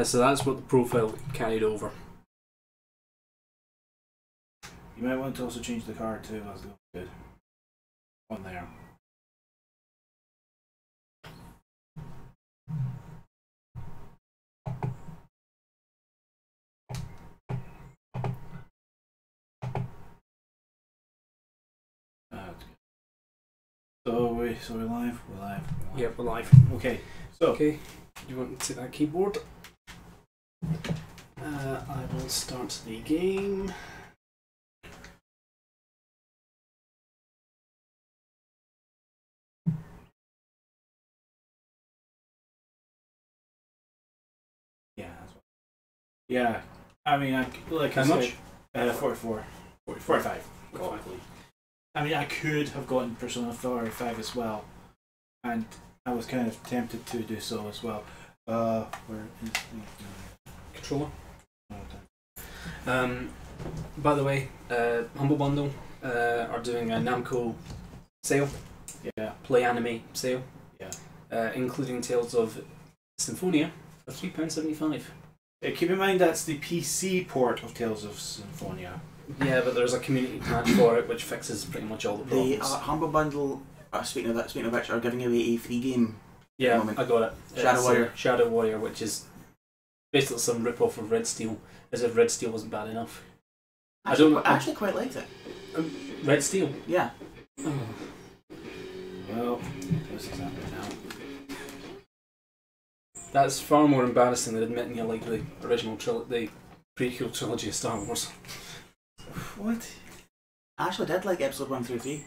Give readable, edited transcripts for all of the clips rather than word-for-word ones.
So that's what the profile carried over. You might want to also change the card too. That's good. On there. So we're live. We're live. Yep, we're live. Okay. So okay, you want to take that keyboard? I will start the game. Yeah. Yeah. I mean, like how much? 44. 45. I mean, I could have gotten Persona 5 as well, and I was kind of tempted to do so as well. Where is the controller? By the way, Humble Bundle are doing a Namco sale. Yeah. Play Anime sale. Yeah. Including Tales of Symphonia for £3.75. Keep in mind that's the PC port of Tales of Symphonia. Yeah, but there's a community patch for it which fixes pretty much all the problems. The Humble Bundle, speaking of which, are giving away a free game. Yeah, I got it. Shadow Warrior. Shadow Warrior, which is basically some rip-off of Red Steel, as if Red Steel wasn't bad enough. I actually quite liked it. Red Steel? Yeah. Oh. Well, this is happening now. That's far more embarrassing than admitting you like the original the prequel trilogy of Star Wars. What? I actually did like episode 1 through 3.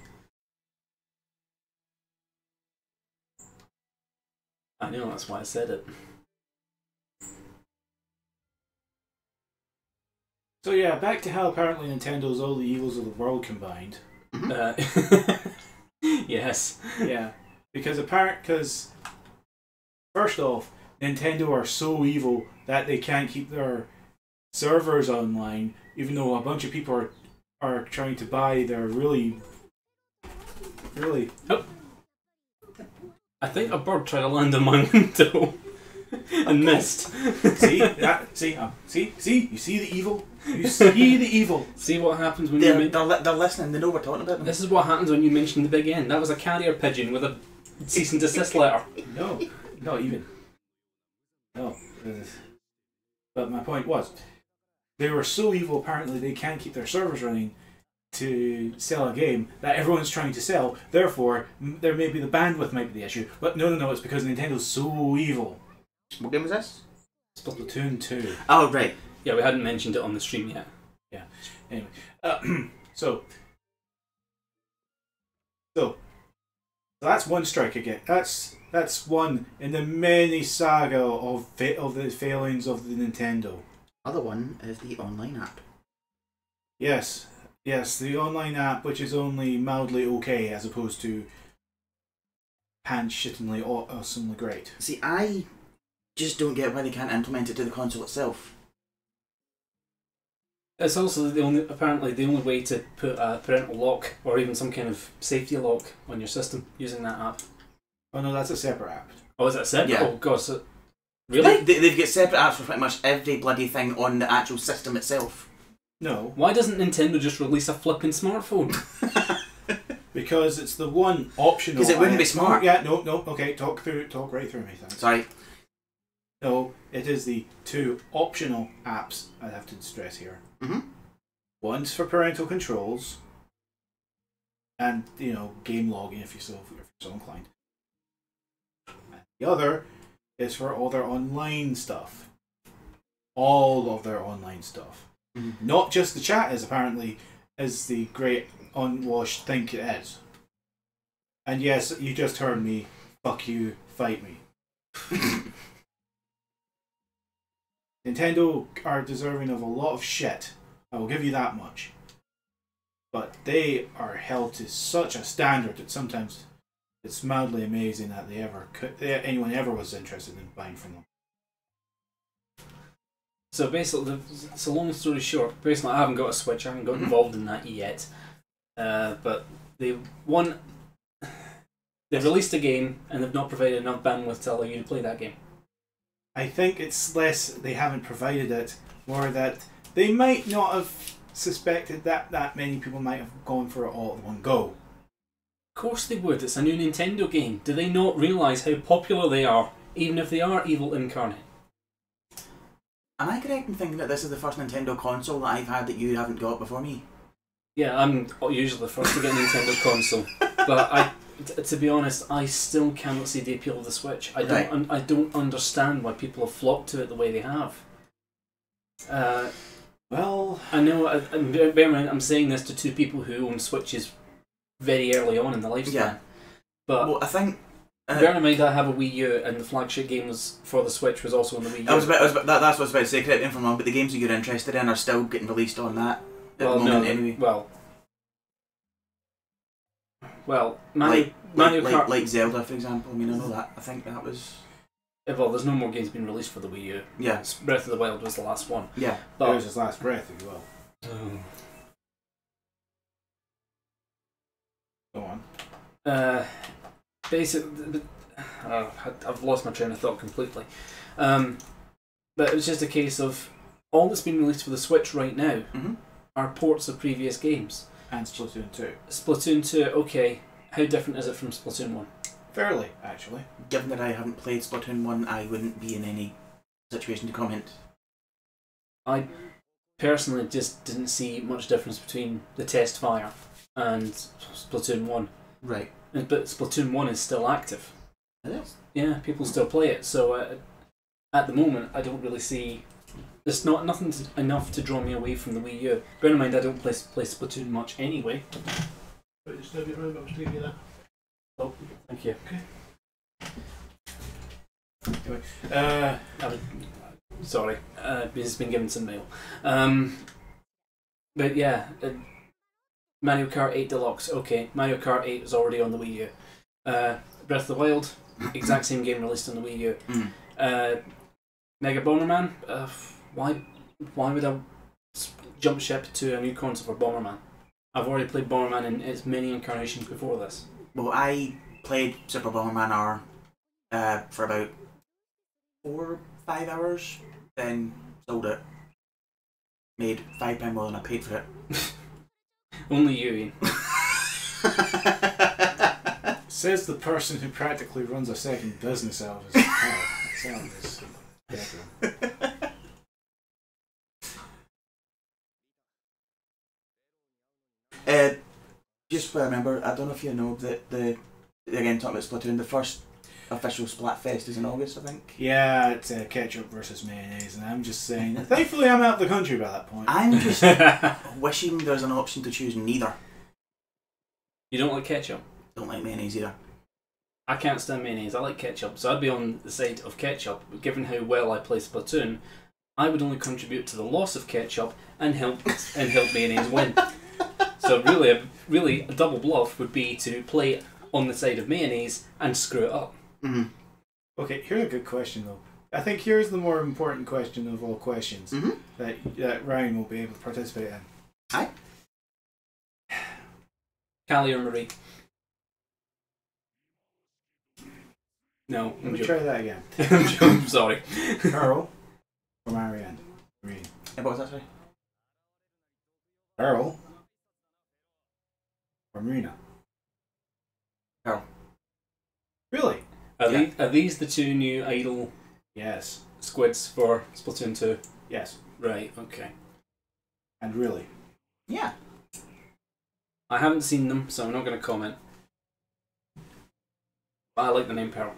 I know, that's why I said it. So yeah, back to how apparently Nintendo's all the evils of the world combined. Yes. Yeah, because first off, Nintendo are so evil that they can't keep their servers online, even though a bunch of people are trying to buy their really. Oh. I think a bird tried to land on my window and missed. See that? See, you see the evil. You see the evil. See what happens when they're listening. They know we're talking about them. This is what happens when you mention the big N. That was a carrier pigeon with a cease and desist letter. No, not even. No. But my point was, they were so evil apparently they can't keep their servers running to sell a game that everyone's trying to sell. Therefore, there may be the bandwidth might be the issue. But no, it's because Nintendo's so evil. What game was this? Splatoon 2. Oh, right. Yeah, we hadn't mentioned it on the stream yet. Yeah. Anyway, so that's one strike again. That's one in the many saga of the failings of the Nintendo. Other one is the online app. Yes, the online app, which is only mildly okay as opposed to pants-shittingly awesomely great. See, I just don't get why they can't implement it to the console itself. It's also apparently the only way to put a parental lock or even some kind of safety lock on your system using that app. Oh no, that's a separate app. Oh, is that separate? Yeah. Oh god, so really? They've got separate apps for pretty much every bloody thing on the actual system itself. No. Why doesn't Nintendo just release a flipping smartphone? Because it's the one optional. Because it wouldn't be smart. Yeah, no. Okay, talk right through me. Thanks. Sorry. No, it is the two optional apps I have to stress here. Mm-hmm. One's for parental controls, and game logging if you're so inclined. And the other is for all their online stuff. All of their online stuff. Mm-hmm. Not just the chat is the great unwashed think it is. And yes, you just heard me. Fuck you, fight me. Nintendo are deserving of a lot of shit. I will give you that much. But they are held to such a standard that sometimes it's mildly amazing that anyone ever was interested in buying from them. So basically, so long story short, basically I haven't got a Switch, I haven't got involved in that yet. But they've released a game and they've not provided enough bandwidth to allow you to play that game. I think it's less they haven't provided it, more that they might not have suspected that many people might have gone for it all at one go. Of course they would. It's a new Nintendo game. Do they not realise how popular they are, even if they are evil incarnate? Am I correct in thinking that this is the first Nintendo console that I've had that you haven't got before me? Yeah, I'm usually the first to get a Nintendo console, but to be honest, I still cannot see the appeal of the Switch. I don't understand why people have flocked to it the way they have. Well, I know. Bear in mind, I'm saying this to two people who own Switches very early on in the lifespan. Yeah. But well, I think. Bear in mind, I have a Wii U, and the flagship game was for the Switch was also on the Wii U. That's what I was about to say. Correct me if I'm wrong, but the games that you're interested in are still getting released on that at the moment, anyway. Well, Mario Kart, like Zelda, for example. I mean, I know that. I think that was. Well, there's no more games being released for the Wii U. Yeah. Breath of the Wild was the last one. Yeah. But it was his last breath, if you will. Go on. Basically, I've lost my train of thought completely. But it was just a case of all that's been released for the Switch right now are ports of previous games. And Splatoon 2. Splatoon 2, okay. How different is it from Splatoon 1? Fairly, actually. Given that I haven't played Splatoon 1, I wouldn't be in any situation to comment. I personally just didn't see much difference between the test fire and Splatoon 1. Right. But Splatoon 1 is still active. It is? Yeah, people still play it. So at the moment, I don't really see... There's nothing enough to draw me away from the Wii U. Bear in mind, I don't play Splatoon much anyway. But just a bit round, I'll leave you there. Oh, thank you. Okay. Anyway, sorry, it's been given some mail. But yeah, Mario Kart 8 Deluxe. Okay, Mario Kart 8 is already on the Wii U. Breath of the Wild, exact same game released on the Wii U. Mega Bomberman. Why would I jump ship to a new console for Bomberman? I've already played Bomberman in its many incarnations before this. Well, I played Super Bomberman R for about 4 or 5 hours, then sold it. Made £5 more than I paid for it. Only you, Ian. Says the person who practically runs a second business out of his bedroom. Just what I remember, I don't know if you know that again talking about Splatoon, the first official Splatfest is in August, I think. Yeah, it's ketchup versus mayonnaise, and I'm just saying. Thankfully, I'm out of the country by that point. I'm just wishing there's an option to choose neither. You don't like ketchup? Don't like mayonnaise either. I can't stand mayonnaise. I like ketchup, so I'd be on the side of ketchup. But given how well I play Splatoon, I would only contribute to the loss of ketchup and help mayonnaise win. So really, a double bluff would be to play on the side of mayonnaise and screw it up. Okay, here's a good question though. I think here's the more important question of all questions that Ryan will be able to participate in. Hi. Callie or Marie? No, Let me try that again. I'm sorry. Carl or Marianne? Marie. What was that, sorry? Carl or Marina? Carl. Really? Are these the two new idol Yes. squids for Splatoon 2? Yes. Right, okay. And really? Yeah. I haven't seen them, so I'm not going to comment. But I like the name Pearl.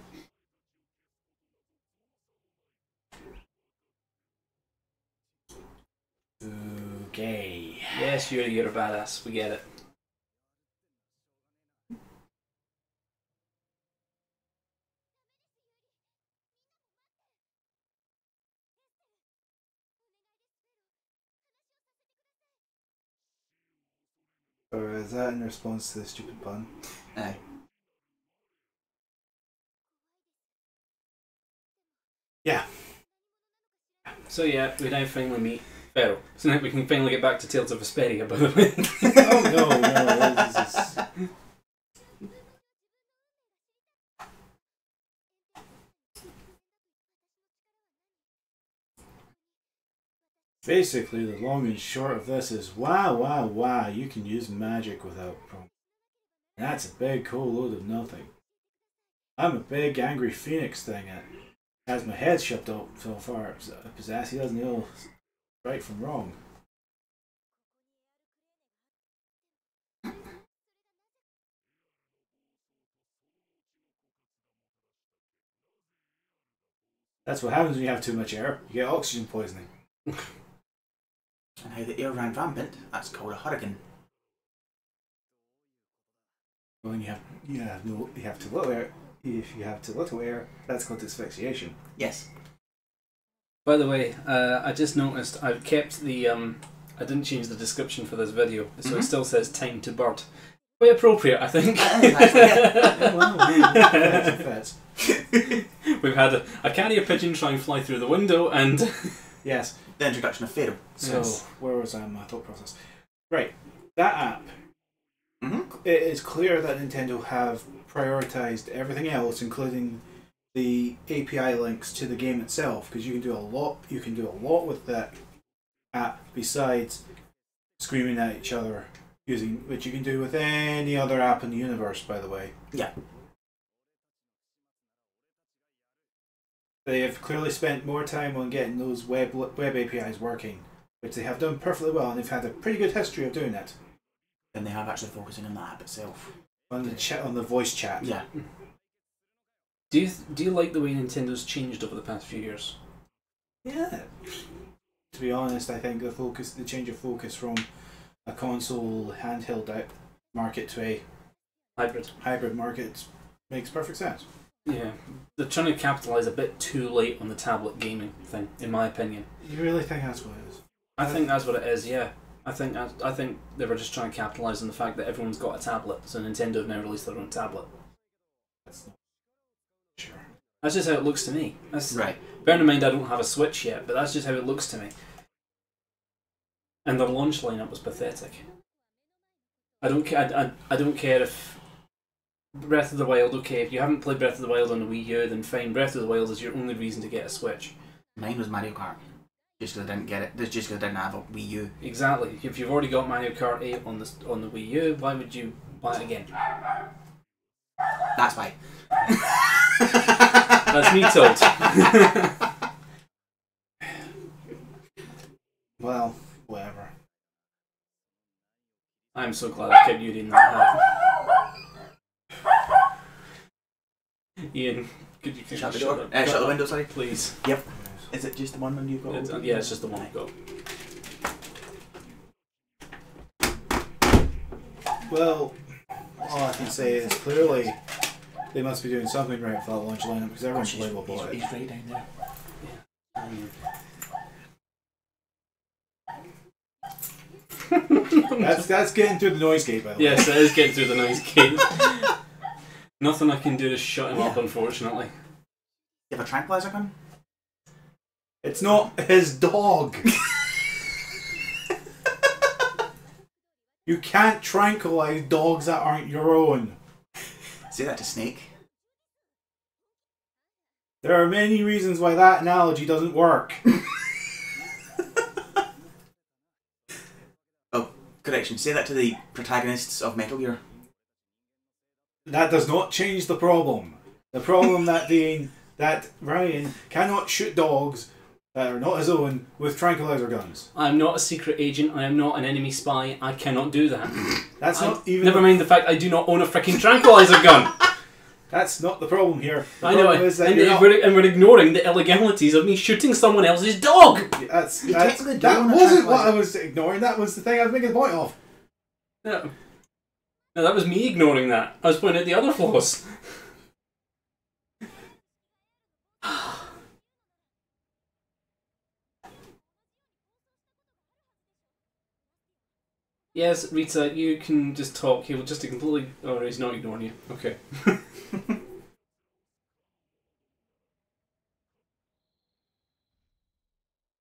Okay. Yes, you're a badass. We get it. Or is that in response to the stupid pun? Aye. Yeah. So yeah, we now finally meet Pharaoh. So now we can finally get back to Tales of Vesperia, by the way. Oh no, this is... Basically, the long and short of this is, wow, you can use magic without problem. That's a big cool load of nothing. I'm a big angry phoenix thing that has my head shoved up so far his ass he doesn't know right from wrong. That's what happens when you have too much air. You get oxygen poisoning. And how the air ran rampant, that's called a hurricane. When you have too little air. If you have too little air, that's called asphyxiation. Yes. By the way, I just noticed I've kept the I didn't change the description for this video, so it still says "time to bird." Quite appropriate, I think. That's We've had a carrier pigeon try and fly through the window, and yes. The introduction of Pharaoh. So Yes. where was I in my thought process? Right, that app. It is clear that Nintendo have prioritized everything else, including the API links to the game itself, because you can do a lot. You can do a lot with that app besides screaming at each other, which you can do with any other app in the universe. By the way, Yeah. they have clearly spent more time on getting those web APIs working, which they have done perfectly well, and they've had a pretty good history of doing that. Then they have actually focusing on the app itself. On the chat, on the voice chat. Yeah. do you like the way Nintendo's changed over the past few years? Yeah. To be honest, I think the change of focus from a console handheld market to a hybrid market makes perfect sense. Yeah, they're trying to capitalise a bit too late on the tablet gaming thing, in my opinion. You really think that's what it is? I think that's what it is. Yeah, I think they were just trying to capitalise on the fact that everyone's got a tablet, so Nintendo have now released their own tablet. That's not sure. That's just how it looks to me. That's, Right. Bearing in mind I don't have a Switch yet, but that's just how it looks to me. And their launch lineup was pathetic. I don't care. I don't care if Breath of the Wild. Okay, if you haven't played Breath of the Wild on the Wii U, then fine. Breath of the Wild is your only reason to get a Switch. Mine was Mario Kart. Just because I didn't get it. Just because I didn't have a Wii U. Exactly. If you've already got Mario Kart 8 on the Wii U, why would you buy it again? That's why. That's me told. Well, whatever. I'm so glad I kept Yuri in that hat. Ian, could you Shut the shut door. that- Shut the window, sorry. please? Yep. Is it just the one window you've got? Yeah, it's just the one I've got. Well, all I can say is clearly they must be doing something right for that launch lineup because everyone's label bought it. He's right down there. That's getting through the noise gate, by the way. Yes, it is getting through the noise gate. Nothing I can do to shut him up, unfortunately. You have a tranquilizer gun? It's not his dog. You can't tranquilize dogs that aren't your own. Say that to Snake. There are many reasons why that analogy doesn't work. Oh, correction. Say that to the protagonists of Metal Gear. That does not change the problem. The problem that Ryan cannot shoot dogs that are not his own with tranquilizer guns. I'm not a secret agent. I am not an enemy spy. I cannot do that. That's not even. Never mind the fact I do not own a freaking tranquilizer gun. That's not the problem here. The I know, problem is that and you're not- we're ignoring the illegalities of me shooting someone else's dog. that technically do own a wasn't what tranquilizer. I was ignoring. That was the thing I was making the point of. No, no, that was me ignoring that. I was pointing at the other flaws. Yes, Rita, you can just talk. He will just completely. Oh, no, he's not ignoring you. Okay.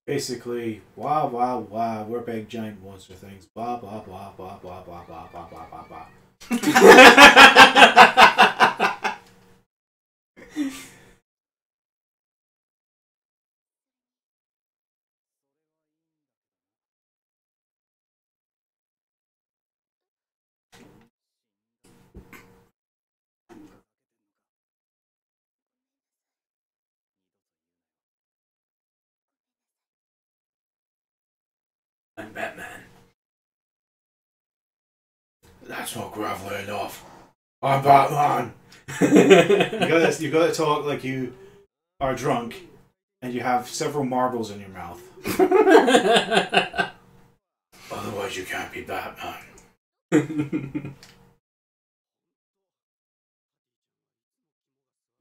Basically, wow, we're big giant monster things. Blah blah blah blah blah blah blah blah blah blah blah. I'm Batman. That's not gravelly enough. I'm Batman. You got to talk like you are drunk and you have several marbles in your mouth. Otherwise, you can't be Batman.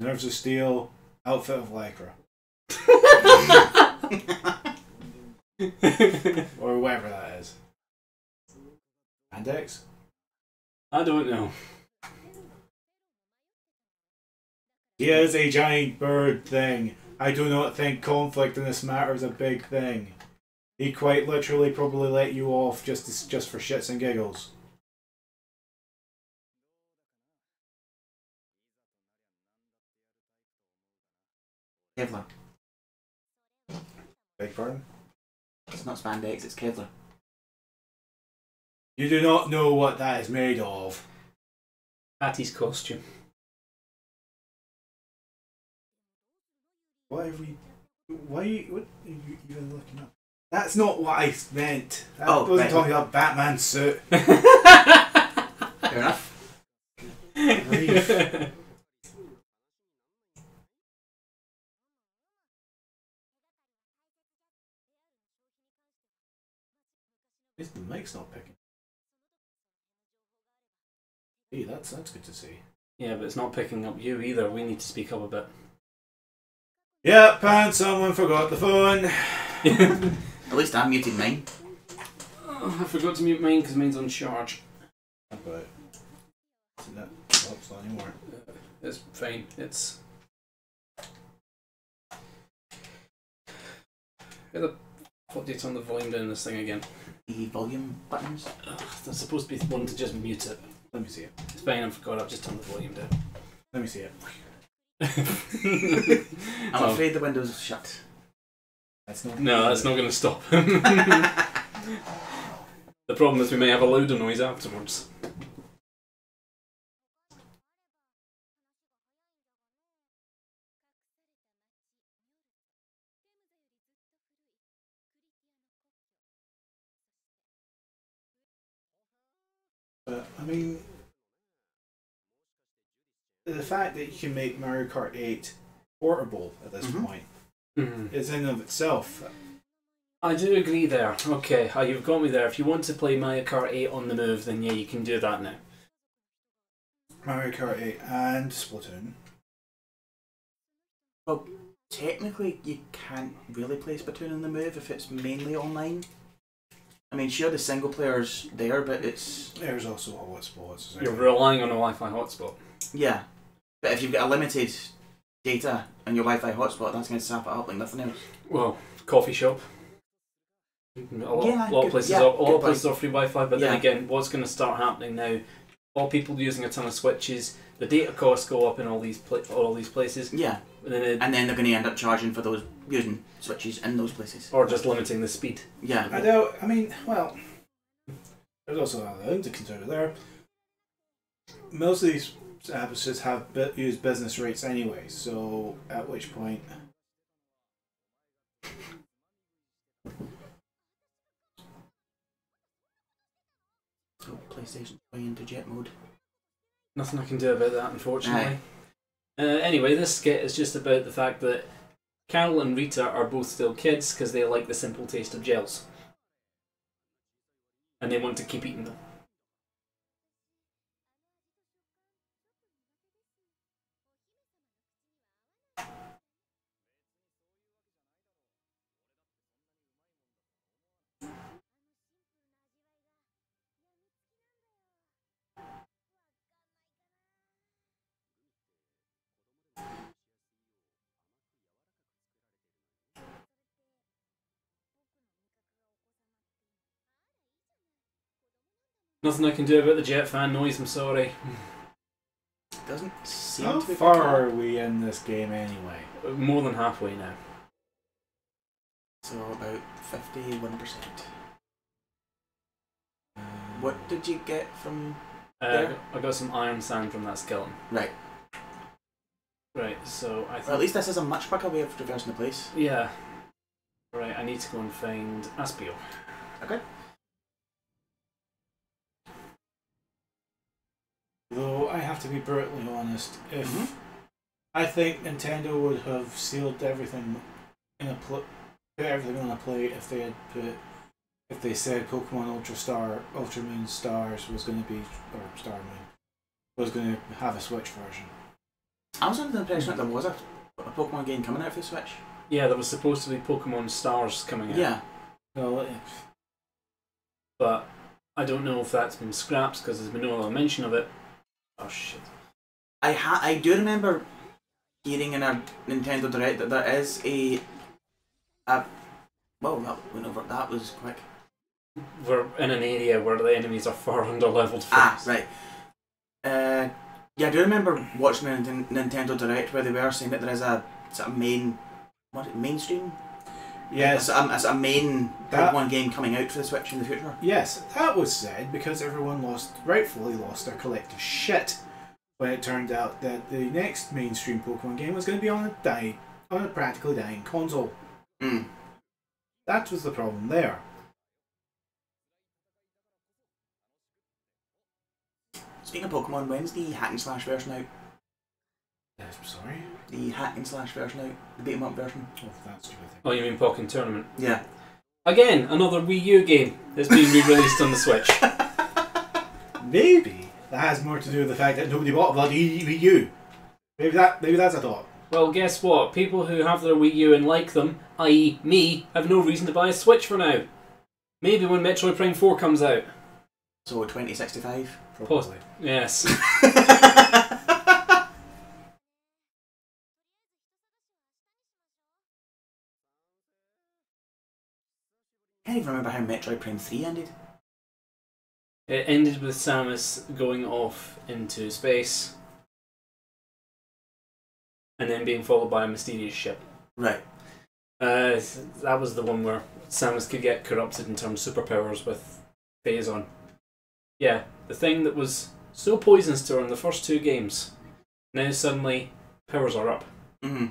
Nerves of steel, outfit of lycra. Or whatever that is. Index? I don't know. He is a giant bird thing. I do not think conflict in this matter is a big thing. He quite literally probably let you off just for shits and giggles. Kevlar. Beg pardon? It's not spandex, it's Kevlar. You do not know what that is made of. Patty's costume. What are you even looking up? That's not what I meant. I wasn't talking about Batman's suit. Fair enough. Grief. The mic's not picking. Hey, that's good to see. Yeah, but it's not picking up you either. We need to speak up a bit. Yep, and someone forgot the phone. At least I muted mine. Oh, I forgot to mute mine because mine's on charge. But isn't that it's not anymore? It's fine. It's. What do you turn the volume down this thing again? The volume buttons. There's supposed to be one to just mute it. Let me see it. It's fine, I forgot. I've just turned the volume down. Let me see it. I'm afraid the window's shut. That's not. No, that's not going to stop. The problem is we may have a louder noise afterwards. But I mean, the fact that you can make Mario Kart 8 portable at this point is in and of itself. I do agree there. Okay, you've got me there. If you want to play Mario Kart 8 on the move, then yeah, you can do that now. Mario Kart 8 and Splatoon. Well, technically, you can't really play Splatoon on the move if it's mainly online. I mean, sure, the single player's there, but it's... There's also hotspots. You're relying on a Wi-Fi hotspot. Yeah. But if you've got a limited data on your Wi-Fi hotspot, that's going to sap it up like nothing else. Well, coffee shop. A lot of places are free Wi-Fi, but then again, what's going to start happening now? All people using a ton of switches, the data costs go up in all these places. Yeah. And then they're going to end up charging for those using switches in those places. Or just limiting the speed. Yeah. I mean, well, there's also another thing to consider there. Most of these services have used business rates anyway, so at which point... So PlayStation going into jet mode. Nothing I can do about that, unfortunately. Anyway, this skit is just about the fact that Carol and Rita are both still kids because they like the simple taste of gels. And they want to keep eating them. Nothing I can do about the jet fan noise, I'm sorry. Doesn't seem How to be far are we in this game anyway? More than halfway now. So about 51%. What did you get from there? I got some iron sand from that skeleton. Right. Right, so I think... Well, at least this is a much quicker way of traversing the place. Yeah. Right, I need to go and find Aspio. Okay. Though I have to be brutally honest, if I think Nintendo would have sealed everything in a put everything on a plate if they said Pokemon Ultra Moon Stars was going to be, or Star Moon was going to have a Switch version. I was under the impression that there was a Pokemon game coming out for the Switch. Yeah, there was supposed to be Pokemon Stars coming out. Yeah. Well, But I don't know if that's been scrapped because there's been no other mention of it. Oh shit. I do remember hearing in a Nintendo Direct that there is well, that went over. That was quick. We're in an area where the enemies are far under-leveled for us. Right. Yeah, I do remember watching a Nintendo Direct where they were saying that there is a sort of mainstream? yes, It's a main Pokemon game coming out for the Switch in the future. yes, that was said because everyone rightfully lost their collective shit when it turned out that the next mainstream Pokemon game was going to be on a practically dying console. Mm. That was the problem there. Speaking of Pokemon, when's the hack and slash version out? I'm sorry? The hack and slash version out? The beat 'em up version? Oh, that's stupid thing. Oh, you mean Pokken Tournament? Yeah. Again, another Wii U game that's been re-released on the Switch. Maybe that has more to do with the fact that nobody bought a bloody Wii U. Maybe that's a thought. Well, guess what? People who have their Wii U and like them, i.e. me, have no reason to buy a Switch for now. Maybe when Metroid Prime 4 comes out. So 2065? Probably. Yes. I can't even remember how Metroid Prime 3 ended. It ended with Samus going off into space and then being followed by a mysterious ship. Right. That was the one where Samus could get corrupted and turn superpowers with Phazon. Yeah, the thing that was so poisonous to her in the first two games, now suddenly powers are up. Mm-hmm.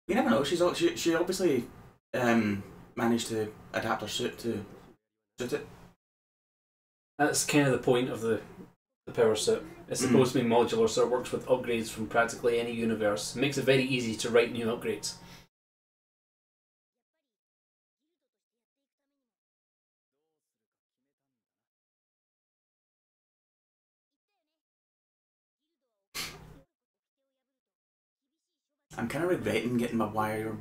You never know. She obviously managed to adapt her suit to suit it. That's kind of the point of the power suit. It's supposed to be modular, so it works with upgrades from practically any universe. It makes it very easy to write new upgrades. I'm kind of regretting getting my wire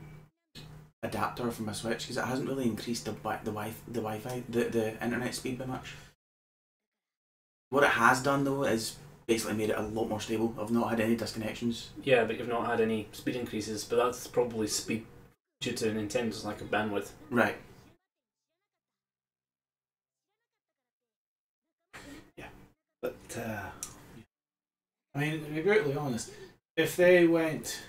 adapter for my Switch because it hasn't really increased the Wi-Fi, the internet speed by much. What it has done though is basically made it a lot more stable. I've not had any disconnections. Yeah, but you've not had any speed increases, but that's probably speed due to Nintendo's lack of bandwidth. Right. Yeah, but I mean, to be brutally honest, if they went.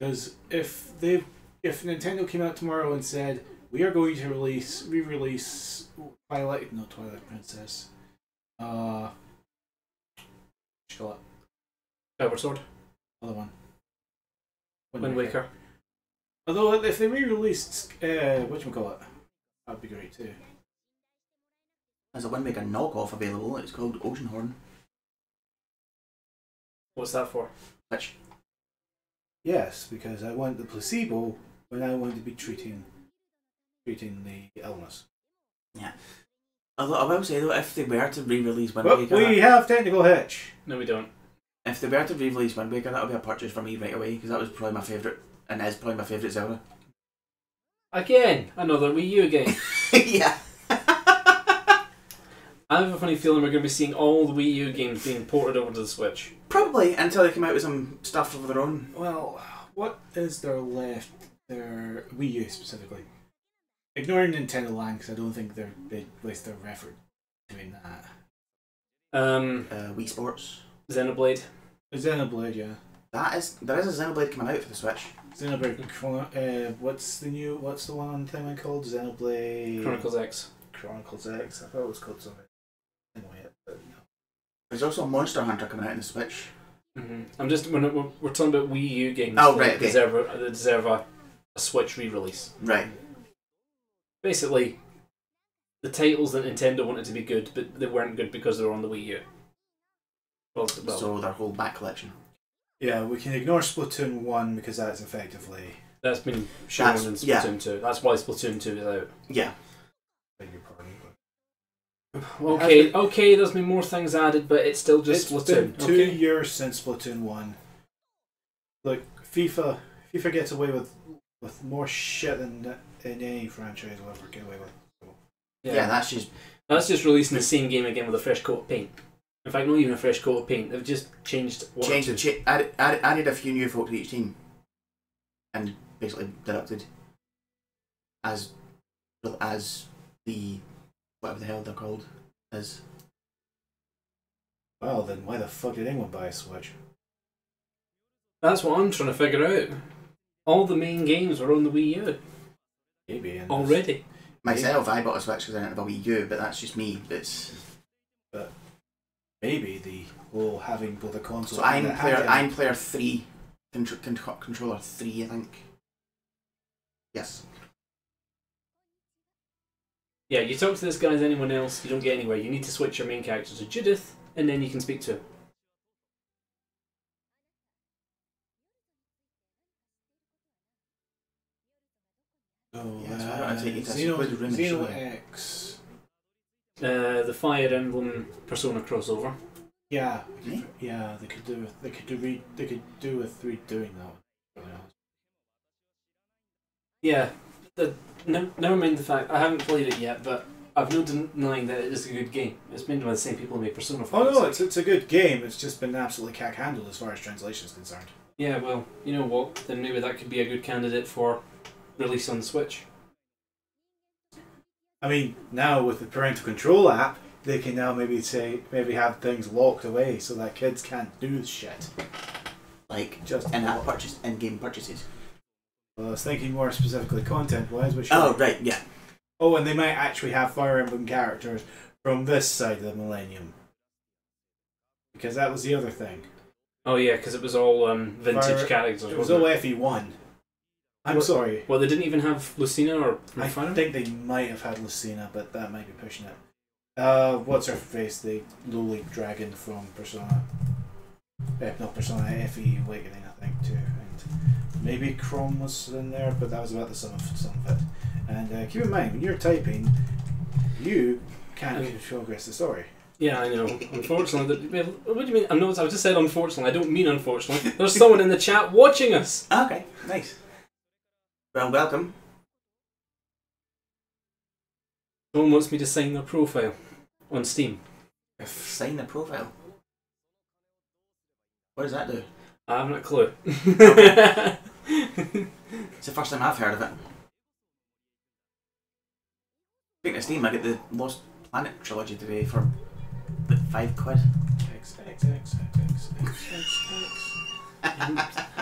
Because if Nintendo came out tomorrow and said we are going to re-release Twilight Princess, what you call it? Skyward Sword, Other one. Wind Waker. Although if they re-released whatchamacallit, that'd be great too. There's a Wind Waker knockoff available. It's called Oceanhorn. What's that for? Which Yes, because I want the placebo when I want to be treating the illness. Yeah. Although I will say though, if they were to re-release Wind But Waker, we have technical hitch. No, we don't. if they were to re-release Wind Waker, that would be a purchase for me right away because that was probably my favourite and is probably my favourite Zelda. Again, another Wii U game. Yeah. I have a funny feeling we're going to be seeing all the Wii U games being ported over to the Switch. Probably until they come out with some stuff of their own. Well, what is there left? Their Wii U specifically. Ignoring Nintendo Land because I don't think they waste their effort doing that. Wii Sports. Xenoblade. Xenoblade, yeah. There is a Xenoblade coming out for the Switch. Xenoblade, what's the one on the thing called? Xenoblade Chronicles X. Chronicles X. I thought it was called something. Anyway, but no. There's also a Monster Hunter coming out in the Switch. I'm just we're talking about Wii U games. Oh, right, okay. That deserve a Switch re-release. Right. Basically, the titles that Nintendo wanted to be good, but they weren't good because they were on the Wii U. Well, So their whole back collection. Yeah, we can ignore Splatoon 1 because that's effectively... That's been shown in Splatoon 2. That's why Splatoon 2 is out. Yeah. Beg your pardon, Okay, there's been more things added, but it's still just Splatoon. It's been 2 years since Splatoon 1. Look, FIFA gets away with more shit than any franchise will ever get away with. So. Yeah, that's just releasing the same game again with a fresh coat of paint. In fact, not even a fresh coat of paint. They've just changed. Added a few new folk to each team, and basically deducted as the whatever the hell they're called as. Well, then why the fuck did anyone buy a Switch? That's what I'm trying to figure out. All the main games were on the Wii U. Maybe already. Myself, I bought a Switch because I didn't have a Wii U, but that's just me. But maybe the whole having both a console. So I'm player 3, controller 3, I think. Yes. Yeah, you talk to this guy as anyone else, you don't get anywhere. You need to switch your main character to Judith, and then you can speak to her. Oh, yeah, so I don't take it Xeno X. The Fire Emblem Persona crossover. Yeah, yeah, they could do with redoing that one. Yeah, never mind the fact I haven't played it yet, but I've no denying that it is a good game. It's made by the same people who made Persona 4. Oh no, it's a good game. It's just been absolutely cack-handled as far as translation is concerned. Yeah, well, you know what? Then maybe that could be a good candidate for release on the Switch. I mean, now with the parental control app, they can now maybe have things locked away so that kids can't do shit. Like just in-game purchases. Well, I was thinking more specifically content-wise, which. Oh right, yeah. Oh, and they might actually have Fire Emblem characters from this side of the millennium, because that was the other thing. Oh yeah, because it was all vintage characters. It was all FE1. I'm sorry. Well, they didn't even have Lucina or. I think they might have had Lucina, but that might be pushing it. What's her face? The lowly dragon from Persona. Not Persona, FE Awakening, I think, too. And maybe Chrome was in there, but that was about the sum of it. And keep in mind, when you're typing, you can't progress the story. Yeah, I know. Unfortunately, what do you mean? I just said unfortunately. I don't mean unfortunately. There's someone in the chat watching us. Okay, nice. Well, welcome. Someone wants me to sign their profile on Steam. Sign the profile? What does that do? I haven't a clue. Okay. It's the first time I've heard of it. Speaking of Steam, I get the Lost Planet trilogy today for like £5.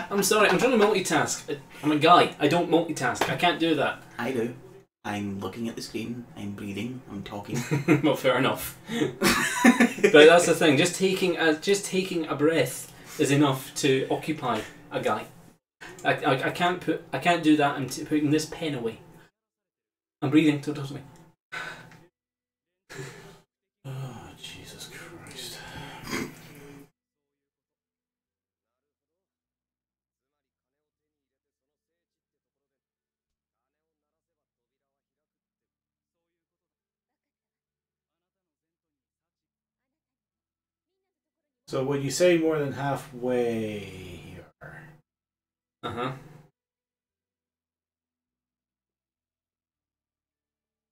I'm sorry, I'm trying to multitask. I'm a guy. I don't multitask. I can't do that. I do. I'm looking at the screen, I'm breathing, I'm talking. Well, fair enough. But that's the thing. Just taking a breath is enough to occupy a guy. I can't do that. I'm putting this pen away. I'm breathing totally. Oh, Jesus Christ. So when you say more than halfway here... Uh-huh.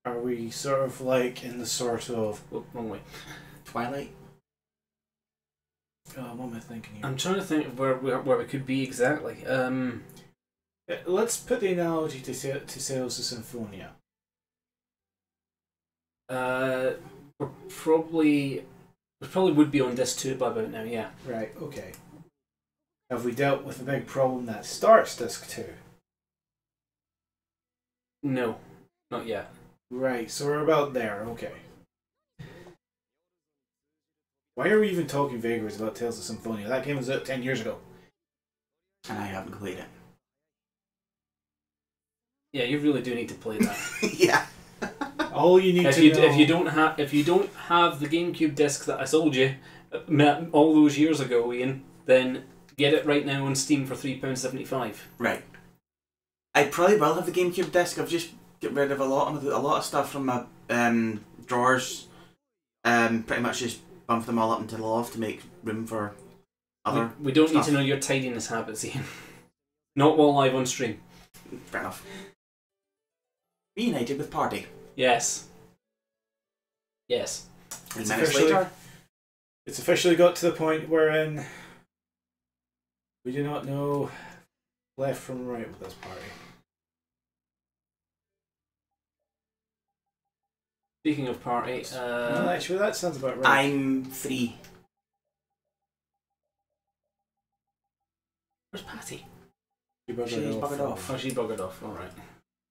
Are we sort of like in the sort of... Oh, wrong way. Twilight? Oh, what am I thinking here? I'm trying to think of where we could be exactly. Let's put the analogy to Sales of Symphonia. We probably would be on disc 2 by about now, yeah. Right, okay. have we dealt with the big problem that starts disc 2? No, not yet. Right, so we're about there, okay. Why are we even talking vagaries about Tales of Symphonia? That game was out 10 years ago. And I haven't played it. Yeah, you really do need to play that. Yeah. All you need to know... If you don't have the GameCube disc that I sold you all those years ago, Ian, then get it right now on Steam for £3.75. Right. I probably will have the GameCube disc. I've just got rid of a lot of stuff from my drawers. Pretty much just bumped them all up into the loft to make room for other. We don't stuff. need to know your tidiness habits, Ian. Not while live on stream. Fair enough. Reunited with Party. Yes. Yes. 3 minutes later. It's officially got to the point wherein we do not know left from right with this party. Speaking of party, No, actually, that sounds about right. I'm free. where's Patty? She buggered She's off. buggered off. Oh, she buggered off. All right.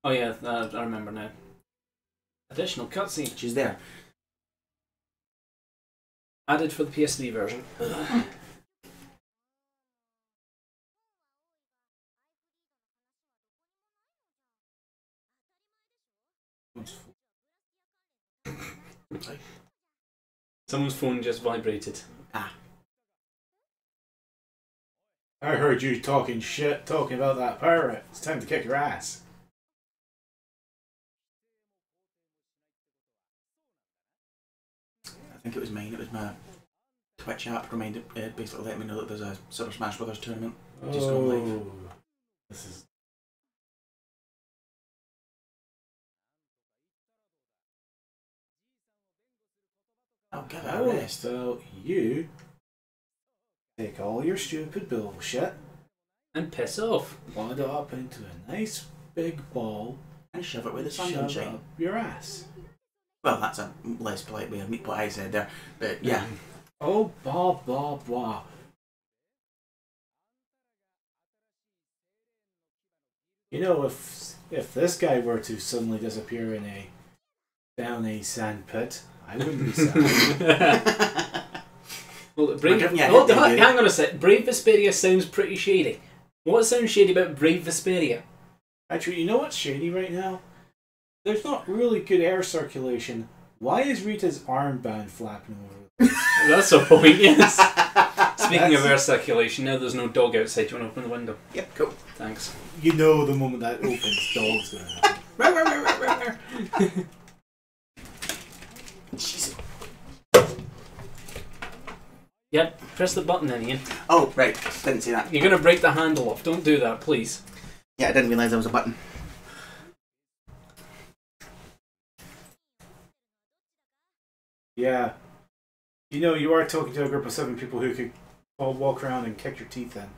Oh yeah, I remember now. Additional cutscene She's there. added for the PS3 version. Someone's phone just vibrated. Ah. I heard you talking about that pirate. It's time to kick your ass. I think it was mine. It was my Twitch app reminded, basically let me know that there's a Super Smash Brothers tournament. Just gone live. This is... I'll give it a How rest. about you take all your stupid bullshit, And piss off. wad it up into a nice big ball, And shove it where the sun shove don't it shine. up your ass. Well, that's a less polite way of what I said there. But yeah. Oh, blah, blah, blah. You know, if this guy were to suddenly disappear down a sand pit, I wouldn't be sad. Well, hang on a sec. Brave Vesperia sounds pretty shady. What sounds shady about Brave Vesperia? Actually, you know what's shady right now? There's not really good air circulation. Why is Rita's armband flapping over? That's a point, yes. Speaking of air circulation, now there's no dog outside. Do you want to open the window? Yep, cool. Thanks. You know the moment that opens, dog's gonna happen. Jesus. Yep, press the button then, Ian. Oh, right. Didn't see that. You're going to break the handle off. Don't do that, please. Yeah, I didn't realise there was a button. Yeah. You know, you are talking to a group of 7 people who could all walk around and kick your teeth in.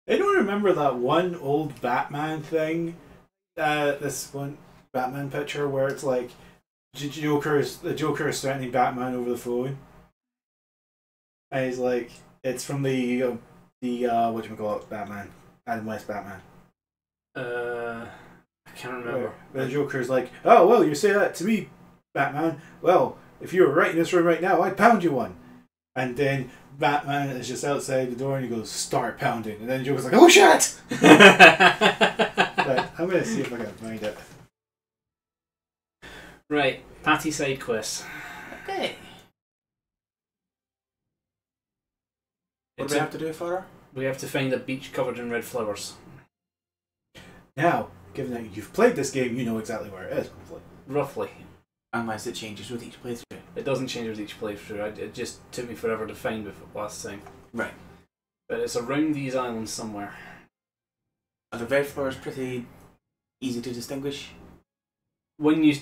Anyone remember that one old Batman thing? This one Batman picture where it's like the Joker is threatening Batman over the phone, and he's like, it's from the whatchamacallit Batman, Adam West Batman. I can't remember. Where the Joker's like, oh well, you say that to me, Batman. Well, if you were right in this room right now, I'd pound you one. And then Batman is just outside the door and he goes, start pounding. And then Joker's like, oh shit! But I'm going to see if I can find it. Right, Patty side quest. Okay. What It's do we a- have to do for her? We have to find a beach covered in red flowers. Now, given that you've played this game, you know exactly where it is. Hopefully. Roughly. Unless it changes with each playthrough. It doesn't change with each playthrough. It just took me forever to find it last time. Right. But it's around these islands somewhere. Are the red flowers pretty easy to distinguish? When you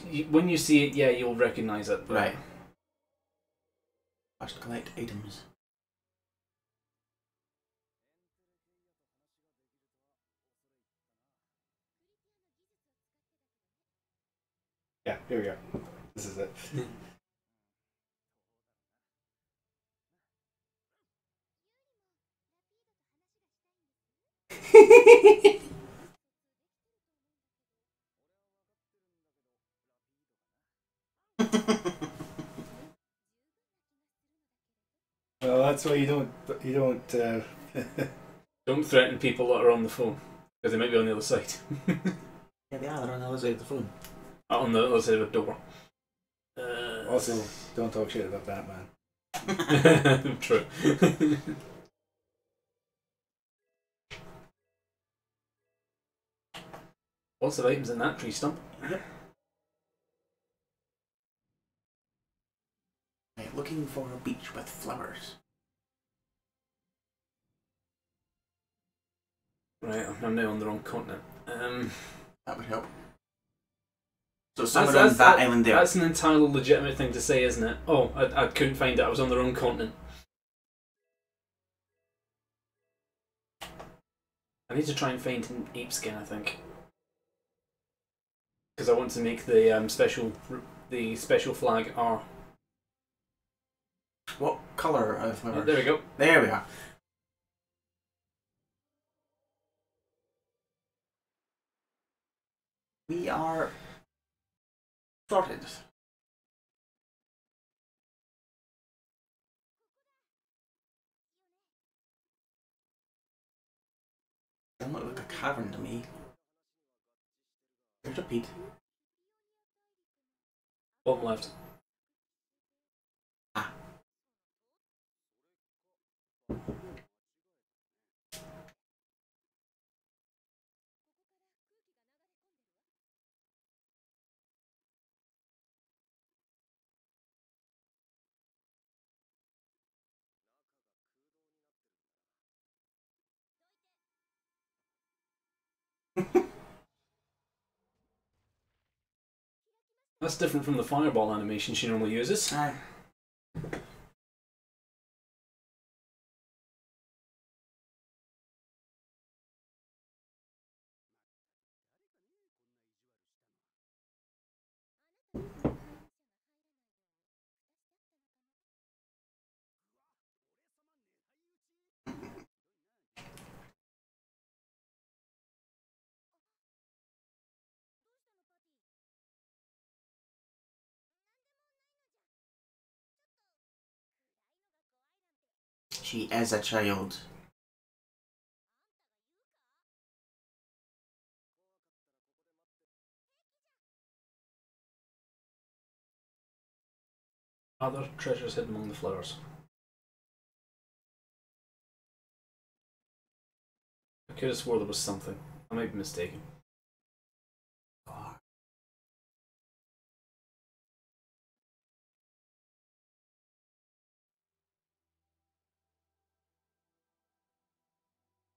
see it, yeah, you'll recognise it. But Right. Must collect items. Yeah, here we go. This is it. Well, that's why you don't. Don't threaten people that are on the phone because they might be on the other side. Yeah, they are. They're on the other side of the phone. On the other side of a door. Also, don't talk shit about Batman. True. Lots of items in that tree stump. Yep. Right, looking for a beach with flowers. Right, I'm now on the wrong continent. That would help. So somewhere on that island there. That's an entirely legitimate thing to say, isn't it? Oh, I couldn't find it. I was on the wrong continent. I need to try and find an ape skin, I think, because I want to make the special flag R. What colour are the flowers? There we go. There we are. We are sorted. Doesn't look like a cavern to me. There's a peat. Bottom left. Ah. That's different from the fireball animation she normally uses. Aye. She is a child. Other treasures hidden among the flowers. I could have swore there was something. I might be mistaken.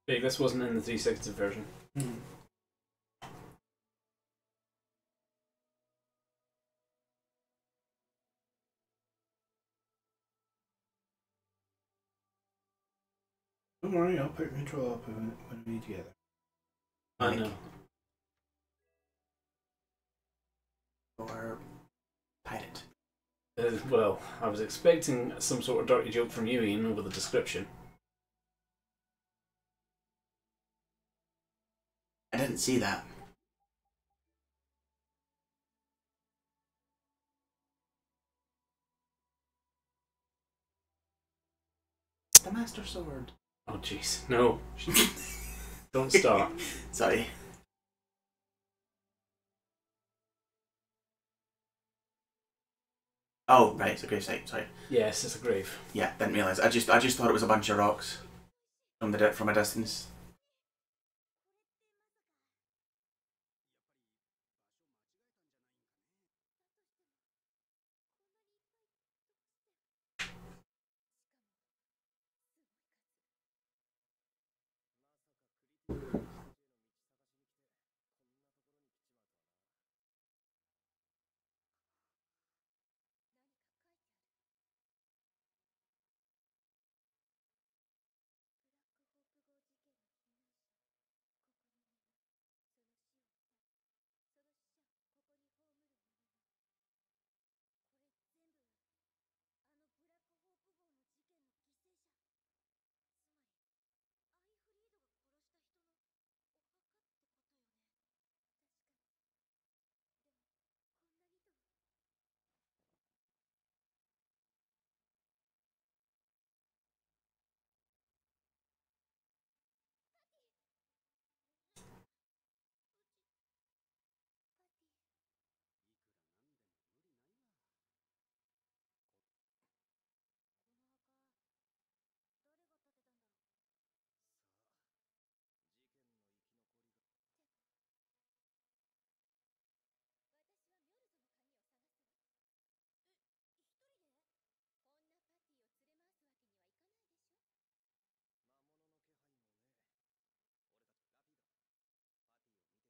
Big, this wasn't in the 360 version. Don't worry, I'll put control up when we need together. I know. Or pirate. Well, I was expecting some sort of dirty joke from you, Ian, over the description. I didn't see that. The Master Sword. Oh, jeez. No. Don't start. Sorry. Oh, right, it's a grave site, sorry. Yes, it's a grave. Yeah, didn't realise. I just thought it was a bunch of rocks from a distance.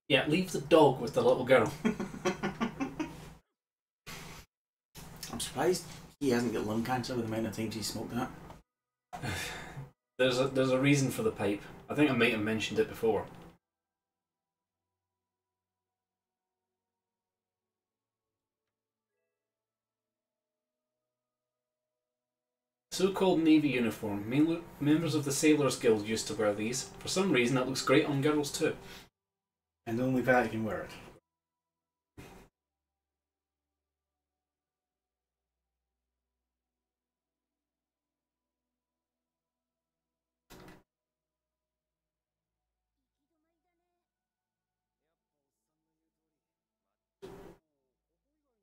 Yeah, leave the dog with the little girl. I'm surprised he hasn't got lung cancer with the amount of times he's smoked that. There's a reason for the pipe. I think I might have mentioned it before. So-called Navy uniform. Members of the Sailors Guild used to wear these. For some reason, it looks great on girls too. And only Patty can wear it.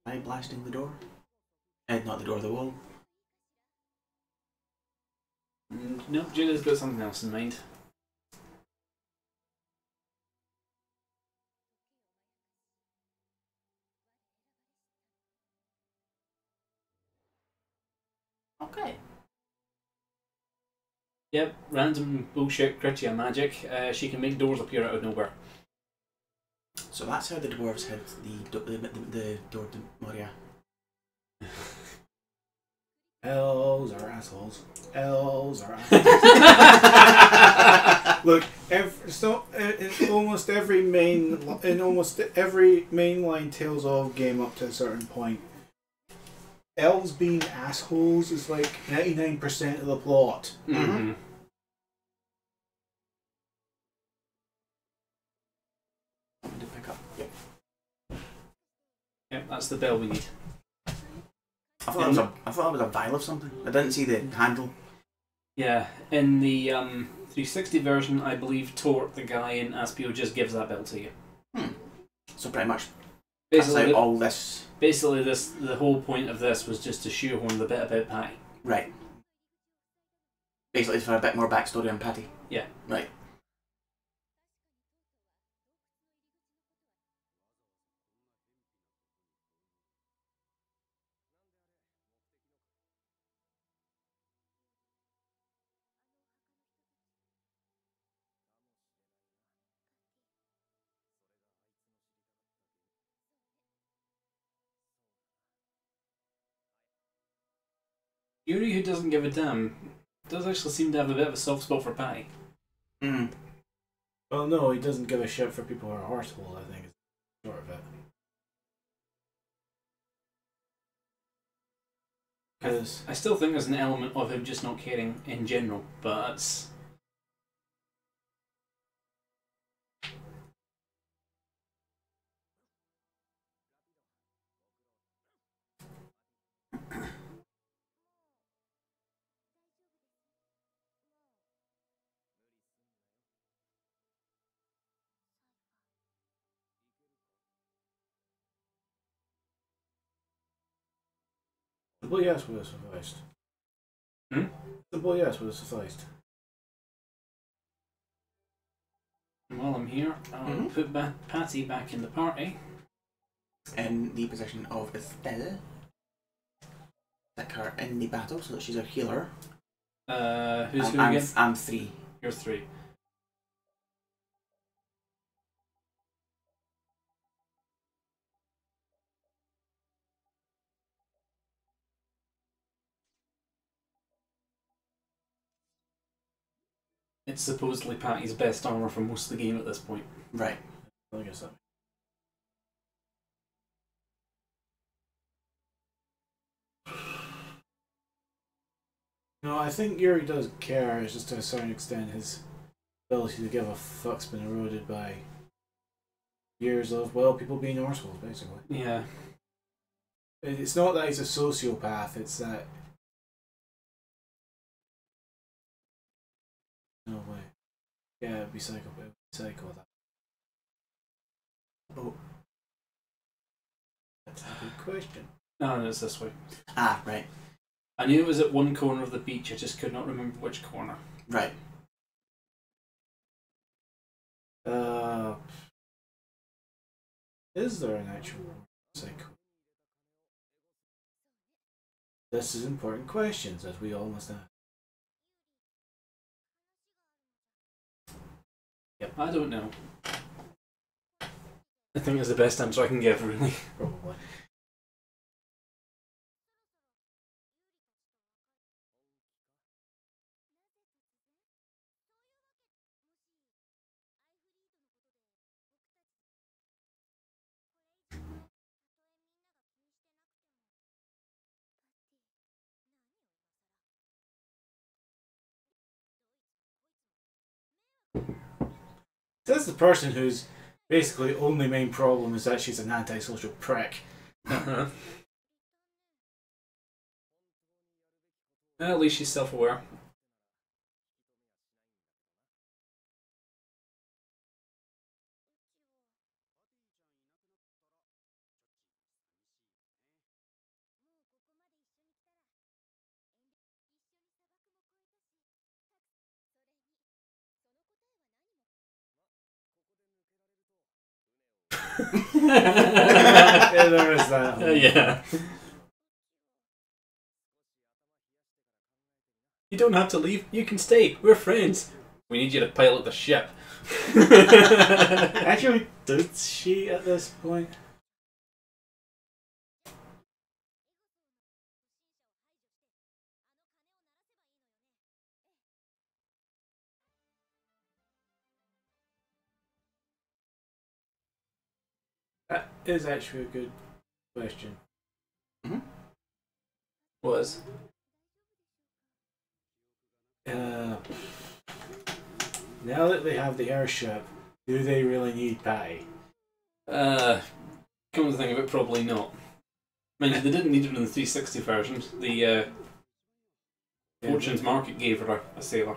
By blasting the door? Not the door, the wall. No, Judah's got something else in mind. Okay. Yep, random bullshit Kritia magic. She can make doors appear out of nowhere. So that's how the dwarves hid the door to Moria. Elves are assholes. Elves are assholes. Look, in almost every mainline Tales of game up to a certain point, elves being assholes is like 99% of the plot. Mm-hmm. Something to pick up. Yep. Yep, that's the bell we need. I thought that was a vial of something. I didn't see the handle. Yeah, in the 360 version, I believe Tort, the guy in Aspio, just gives that bell to you. So pretty much Basically, all this. Basically, the whole point of this was just to shoehorn the bit about Patty. Right. Basically for a bit more backstory on Patty. Yeah. Right. Yuri, who doesn't give a damn, does actually seem to have a bit of a soft spot for Patty. Mm. Well, no, he doesn't give a shit for people who are arsehole, I think, is the short of it. Because I still think there's an element of him just not caring in general, but that's... the boy yes would have sufficed. Hmm? The boy yes would have sufficed. While I'm here, I'll put Patty back in the party. In the position of Estelle. Stick her in the battle so that she's a healer. Who's who again? I'm 3. You're 3. It's supposedly Patty's best armor for most of the game at this point. Right. I guess that. No, I think Yuri does care. It's just to a certain extent his ability to give a fuck's been eroded by years of, well, people being arseholes, basically. Yeah. It's not that he's a sociopath, it's that... No way. Yeah, it'd be psycho, that. Oh. That's a good question. No, it's this way. Ah, right. I knew it was at one corner of the beach, I just could not remember which corner. Right. Is there an actual psycho? This is important questions, as we all must ask. Yep, I don't know. I think it's the best answer I can give, really. Probably. This is the person whose basically only main problem is that she's an antisocial prick. At least she's self-aware. Yeah, there is that. Yeah. You don't have to leave. You can stay. We're friends. We need you to pilot the ship. Actually, does she at this point? That is actually a good question. Mm-hmm. Was. Now that they have the airship, do they really need Patty? Come to think of it, probably not. I mean, they didn't need it in the 360 versions. The Fortune's Market gave her a sailor.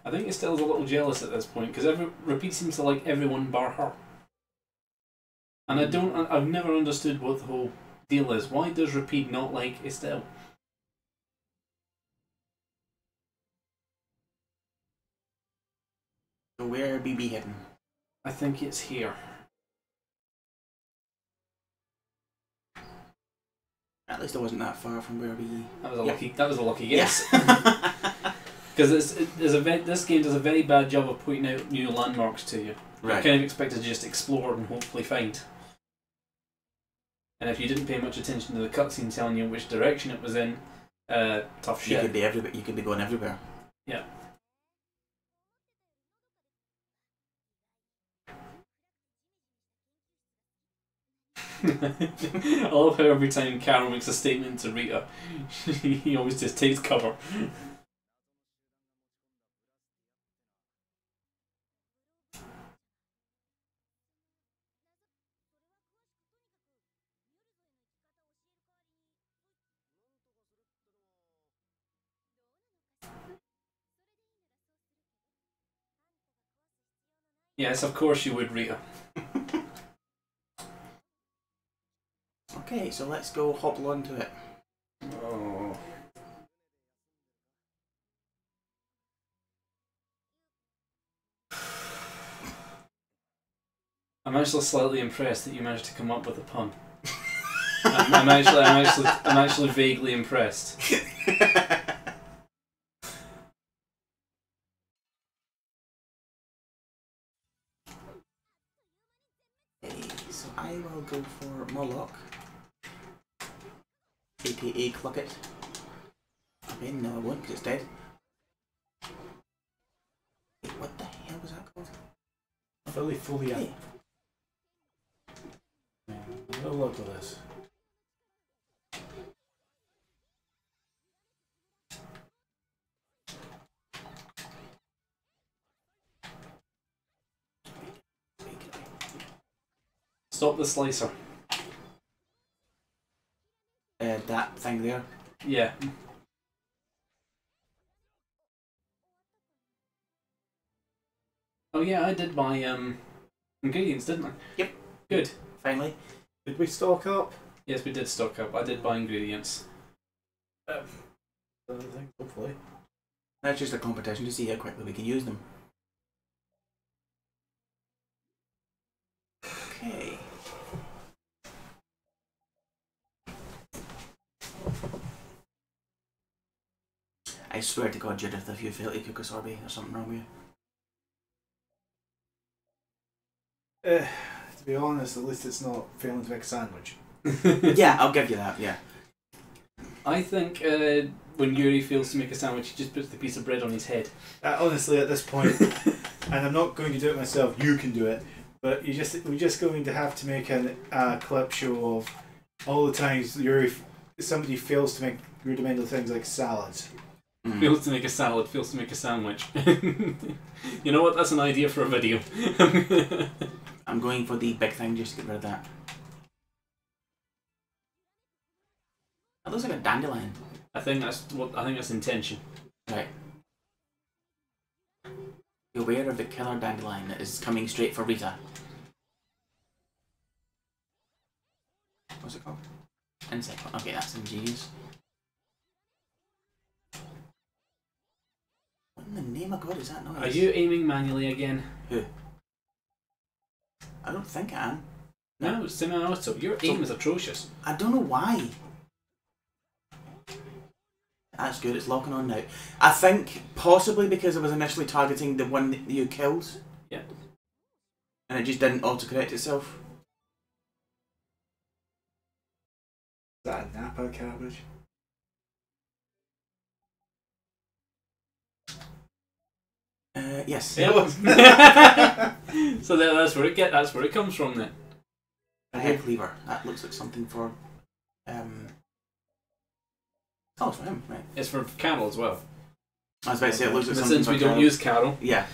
I think Estelle's a little jealous at this point because Repeat seems to like everyone bar her, and I've never understood what the whole deal is. Why does Repeat not like Estelle? So where are BB hidden? I think it's here. At least I wasn't that far from where we... That was a Yep. lucky. That was a lucky guess. Yes. Because this game does a very bad job of pointing out new landmarks to you. Right. You're kind of expected to just explore and hopefully find. And if you didn't pay much attention to the cutscene telling you which direction it was in, tough You shit. could be everywhere. You could be going everywhere. Yeah. I love how every time Carol makes a statement to Rita, he always just takes cover. Yes, of course you would, Rita. Okay, so let's go hobble onto it. Oh. I'm actually slightly impressed that you managed to come up with a pun. I'm actually vaguely impressed. So I will go for Murloc, aka Clucket. Okay, no I won't because it's dead. Wait, what the hell was that called? Fully Hey. No luck with this. Stop the slicer. That thing there. Yeah. Oh yeah, I did buy ingredients, didn't I? Yep. Good. Finally. Did we stock up? Yes, we did stock up. I did buy ingredients. Hopefully. That's just a competition to see how quickly we can use them. Okay. I swear to God, Judith, if you fail to cook a sorbet, there's something wrong with you. To be honest, at least it's not failing to make a sandwich. Yeah, I'll give you that, yeah. I think when Yuri fails to make a sandwich, he just puts the piece of bread on his head. Honestly, at this point, and I'm not going to do it myself, you can do it, but we're just going to have to make a clip show of all the times somebody fails to make rudimental things like salads. Fails to make a salad, fails to make a sandwich. You know what? That's an idea for a video. I'm going for the big thing just to get rid of that. That looks like a dandelion. I think that's intention. Right. Be aware of the killer dandelion that is coming straight for Rita. What's it called? Insect. Okay, that's ingenious. What in the name of God is that noise? Are you aiming manually again? Who? I don't think I am. No, it's semi-auto. Your aim is atrocious. I don't know why. That's good, it's locking on now. I think possibly because I was initially targeting the one that you killed. Yeah. And it just didn't autocorrect itself. Is that a Napa cabbage? Yes. Yep. So that's where it comes from then. A head cleaver. That looks like something for oh, it's for him, right. It's for Carol as well. I was about to say it looks like But something since for we don't Carol. use Carol, Yeah.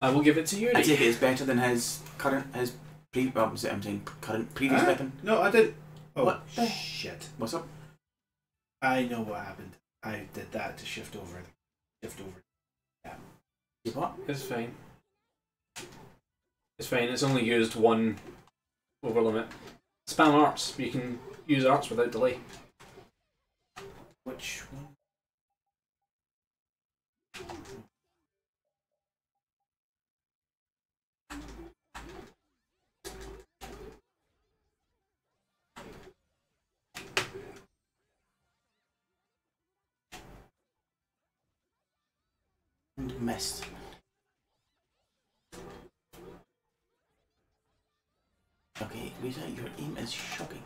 I will give it to Yuri. I take it it's better than his current I'm saying previous weapon. No, I did. Oh, What the shit. What's up? I know what happened. I did that to shift over. Yeah. You what? It's fine. It's fine. It's only used one over limit. Spam arts. You can use arts without delay. Which one? And missed. Okay, Rita, your aim is shocking.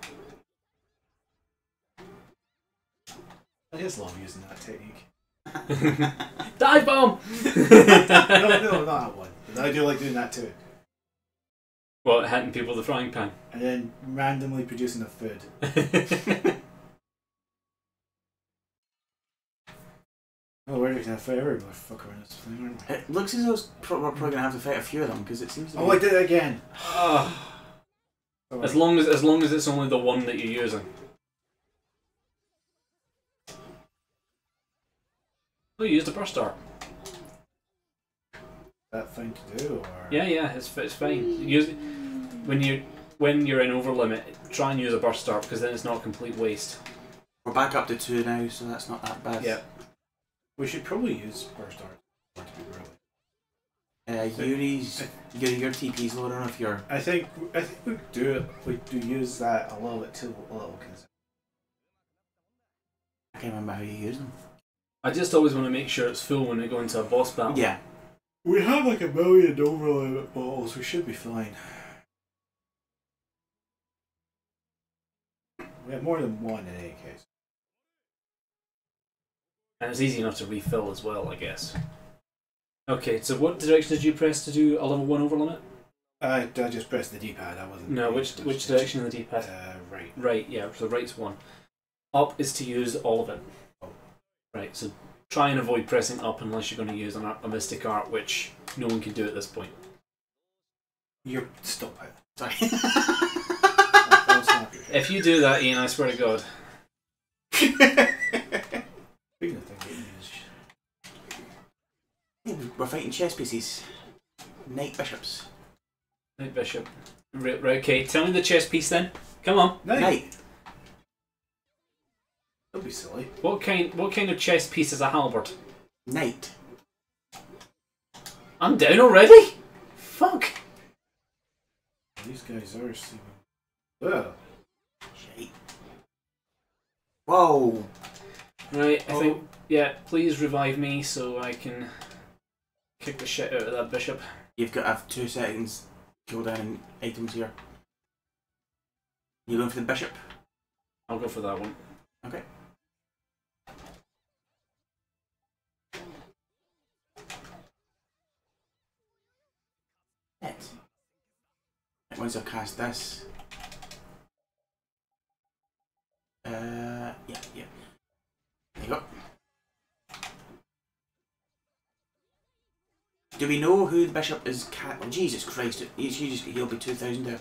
I just love using that technique. Dive bomb! No, not that one. But I do like doing that too. Well, hitting people with a frying pan. And then randomly producing the food. Oh, we're gonna fight every motherfucker in this thing, aren't we? It looks as though we're probably gonna have to fight a few of them because it seems to be. Oh, I did it again! As long as it's only the one that you're using. Oh, you used a burst dart. That thing to do, or Yeah, it's fine. Use when you're in over limit. Try and use a burst dart because then it's not a complete waste. We're back up to 2 now, so that's not that bad. Yeah. We should probably use burst dart to be Yuri's your TP's low. I don't know if you're. I think we do it. We do use that a little bit too little. I can't remember how you use them. I just always want to make sure it's full when we go into a boss battle. Yeah. We have like 1 million overlimit bottles. We should be fine. We have more than one in any case. And it's easy enough to refill as well, I guess. Okay, so what direction did you press to do a level 1 over limit? I just pressed the D-pad. I wasn't. No, which direction on the D-pad? Right. Right, yeah. So right's 1. Up is to use all of it. Oh. Right. So try and avoid pressing up unless you're going to use a mystic art, which no one can do at this point. Stop it. Sorry. If you do that, Ian, I swear to God. We're fighting chess pieces. Knight bishops. Knight bishop. Right, okay. Tell me the chess piece then. Come on. Knight. Don't be silly. What kind of chess piece is a halberd? Knight. I'm down already? Fuck. These guys are stupid. Well. Shite. Whoa. Right, I think, yeah, please revive me so I can kick the shit out of that bishop. You've got to have 2 seconds cooldown and items here. You going for the bishop? I'll go for that one. Okay. Hit. Once I've cast this. Yeah. There you go. Do we know who the bishop is? Oh, Jesus Christ! He'll be 2,000 there.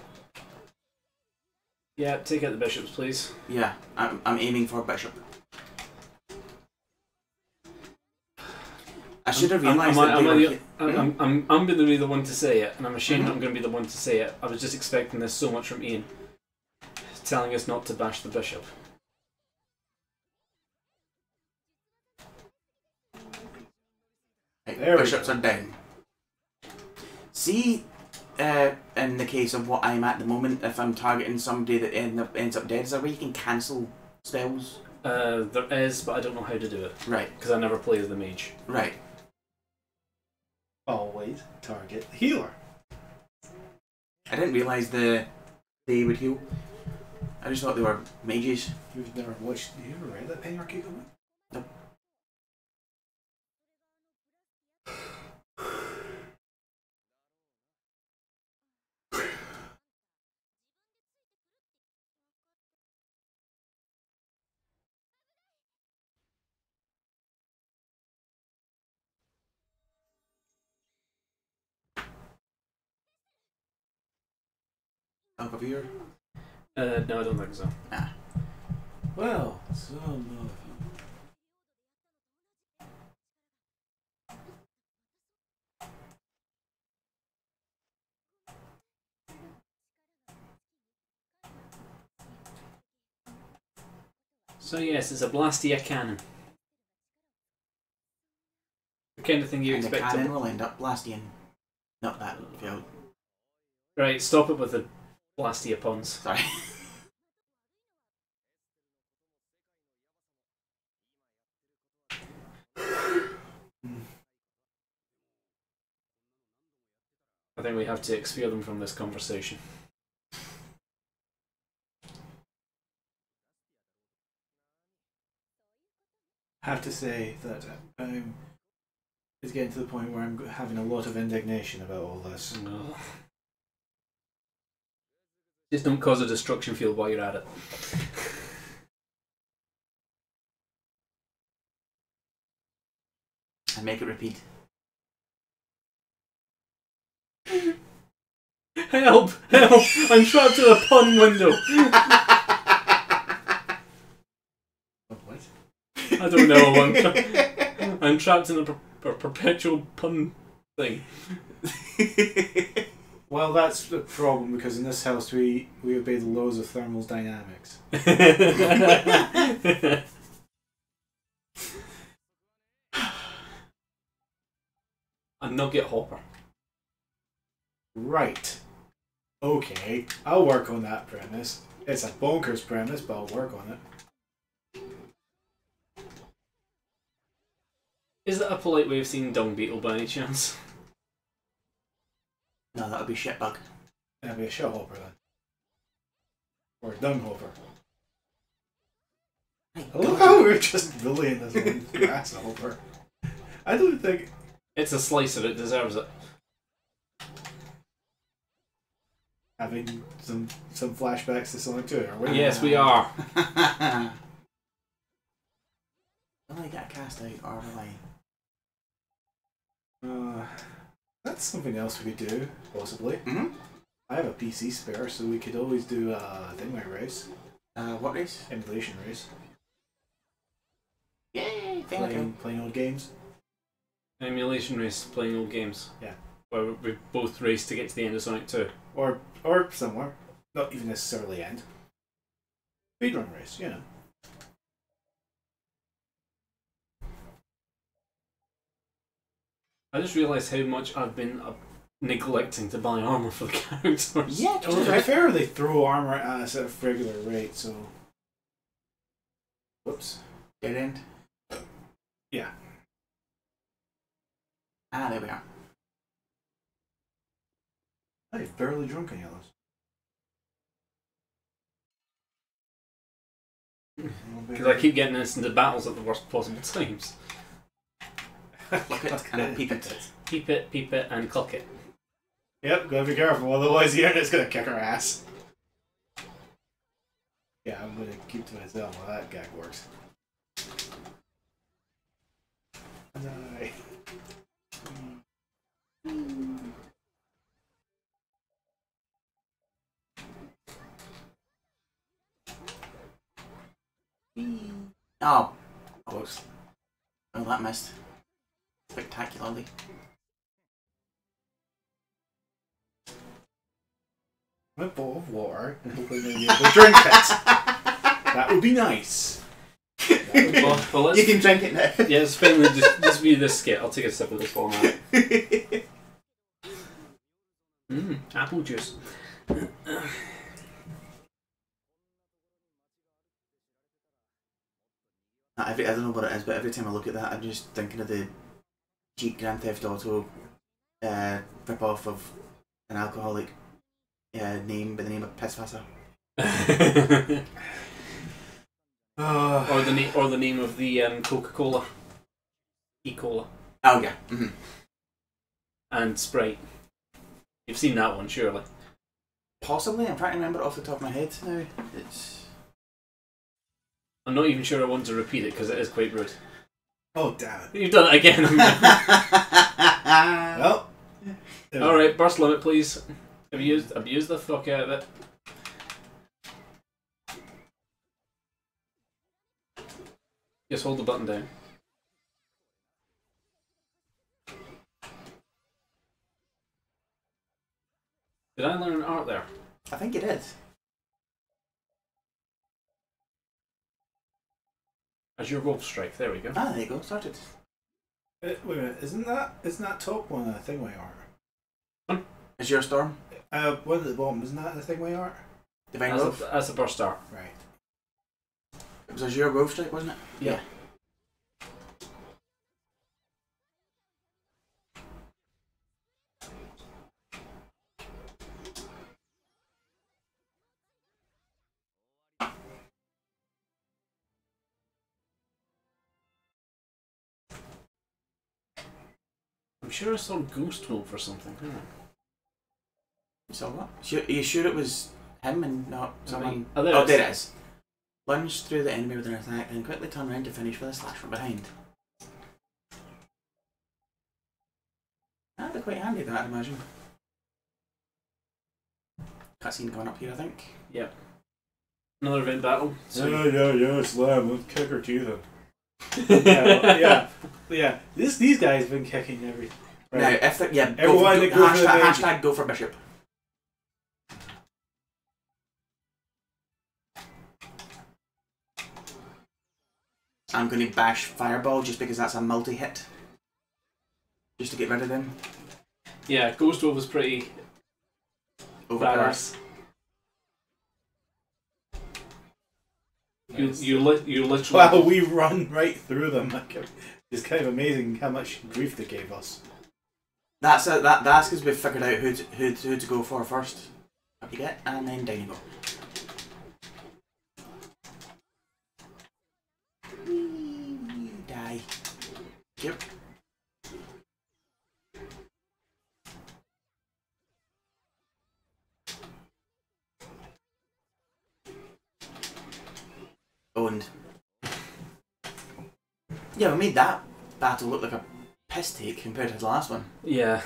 Yeah, take out the bishops, please. Yeah, I'm aiming for bishop. I should have realised that I'm going to be the one to say it, and I'm ashamed that I'm going to be the one to say it. I was just expecting this so much from Ian, telling us not to bash the bishop. Right, bishops are down. See, in the case of what I'm at the moment, if I'm targeting somebody that ends up dead, is there a way you can cancel spells? There is, but I don't know how to do it. Right. Because I never play as the mage. Right. Always target the healer. I didn't realise they would heal. I just thought they were mages. You've never read that Penny comic? Nope. Over here? No, I don't think so. Ah. Well, so no. So yes, it's a Blastia cannon. The kind of thing you And the expect. cannon will end up blasting. Not that field. Right, stop it with the Blastia puns. Sorry. I think we have to exclude them from this conversation. I have to say that it's getting to the point where I'm having a lot of indignation about all this. No. Just don't cause a destruction field while you're at it. And make it repeat. Help! Help! I'm trapped in a pun window! What? I don't know. I'm trapped in a perpetual pun thing. Well, that's the problem because in this house we obey the laws of thermodynamics. A nugget hopper. Right. Okay, I'll work on that premise. It's a bonkers premise, but I'll work on it. Is that a polite way of saying dung beetle by any chance? No, that would be shitbug. That'd be a shit hopper then. Or a dung hopper. I love how we're just bullying this one grasshopper. I don't think... It's a slice of it, deserves it. Having some flashbacks to Sonic 2, are we? Yes, we are. Will I get a cast out or will I? That's something else we could do, possibly. Mm-hmm. I have a PC spare, so we could always do a Thinway race. What race? Emulation race. Yay! Playing old games. Emulation race, playing old games. Yeah. Where we both race to get to the end of Sonic 2. Or somewhere. Not even necessarily end. Speedrun race, you know. I just realised how much I've been neglecting to buy armour for the characters. Yeah, Well, to be fair, they throw armor at us at a regular rate, so... Whoops. Dead end. Yeah. Ah, there we are. I've barely drunk any of those. Because I keep getting us into battles at the worst possible times. Look it and peep it. Peep it, and cock it. Yep, gotta be careful, otherwise the internet's gonna kick our ass. Yeah, I'm gonna keep to myself while that gag works. Die. Oh, close. Oh, that missed. Spectacularly. A bowl of water and hopefully maybe able to drink it. That would be nice. Well, let's, You can drink it now. yeah, let's finally just view this skit. I'll take a sip of this format. Apple juice. I don't know what it is, but every time I look at that, I'm just thinking of the cheap Grand Theft Auto rip-off of an alcoholic name by the name of Pissfasser. Or the name of the Coca-Cola. E-Cola. Oh yeah. Mm-hmm. And Sprite. You've seen that one, surely. Possibly, I'm trying to remember it off the top of my head now. I'm not even sure I want to repeat it because it is quite rude. Oh, damn it. You've done it again. Well. Alright, burst limit, please. Abuse the fuck out of it. Just hold the button down. Did I learn art there? I think it is. As your wolf strike, there we go. Ah, there you go, started. Wait a minute, isn't that top one a Thingway art? Is your storm? One at the bottom, isn't that the Thingway art? Divine Wolf? That's a burst art. Right. It was Azure Wolf Strike, wasn't it? Yeah. I'm sure I saw Ghost Wolf or something. Hang on. You saw what? Are you sure it was him and not someone? Oh, There there it is. Lunge through the enemy with an attack, then quickly turn around to finish with a slash from behind. That'd be quite handy, that, I'd imagine. Cutscene going up here, I think. Yep. Another event battle. Yeah, slam, let's kick her teeth in. yeah. These guys have been kicking every. Right. Now, if the, yeah, Everyone go for, go for the hashtag go for Bishop. I'm going to bash Fireball just because that's a multi-hit. Just to get rid of them. Yeah, Ghost Wolf was pretty overpass. You literally. Wow, we run right through them. It's kind of amazing how much grief they gave us. That's because we've figured out who to go for first. Up you get, and then down you go. Die. Yep. Owned. Yeah, we made that battle look like a piss take compared to the last one. Yeah.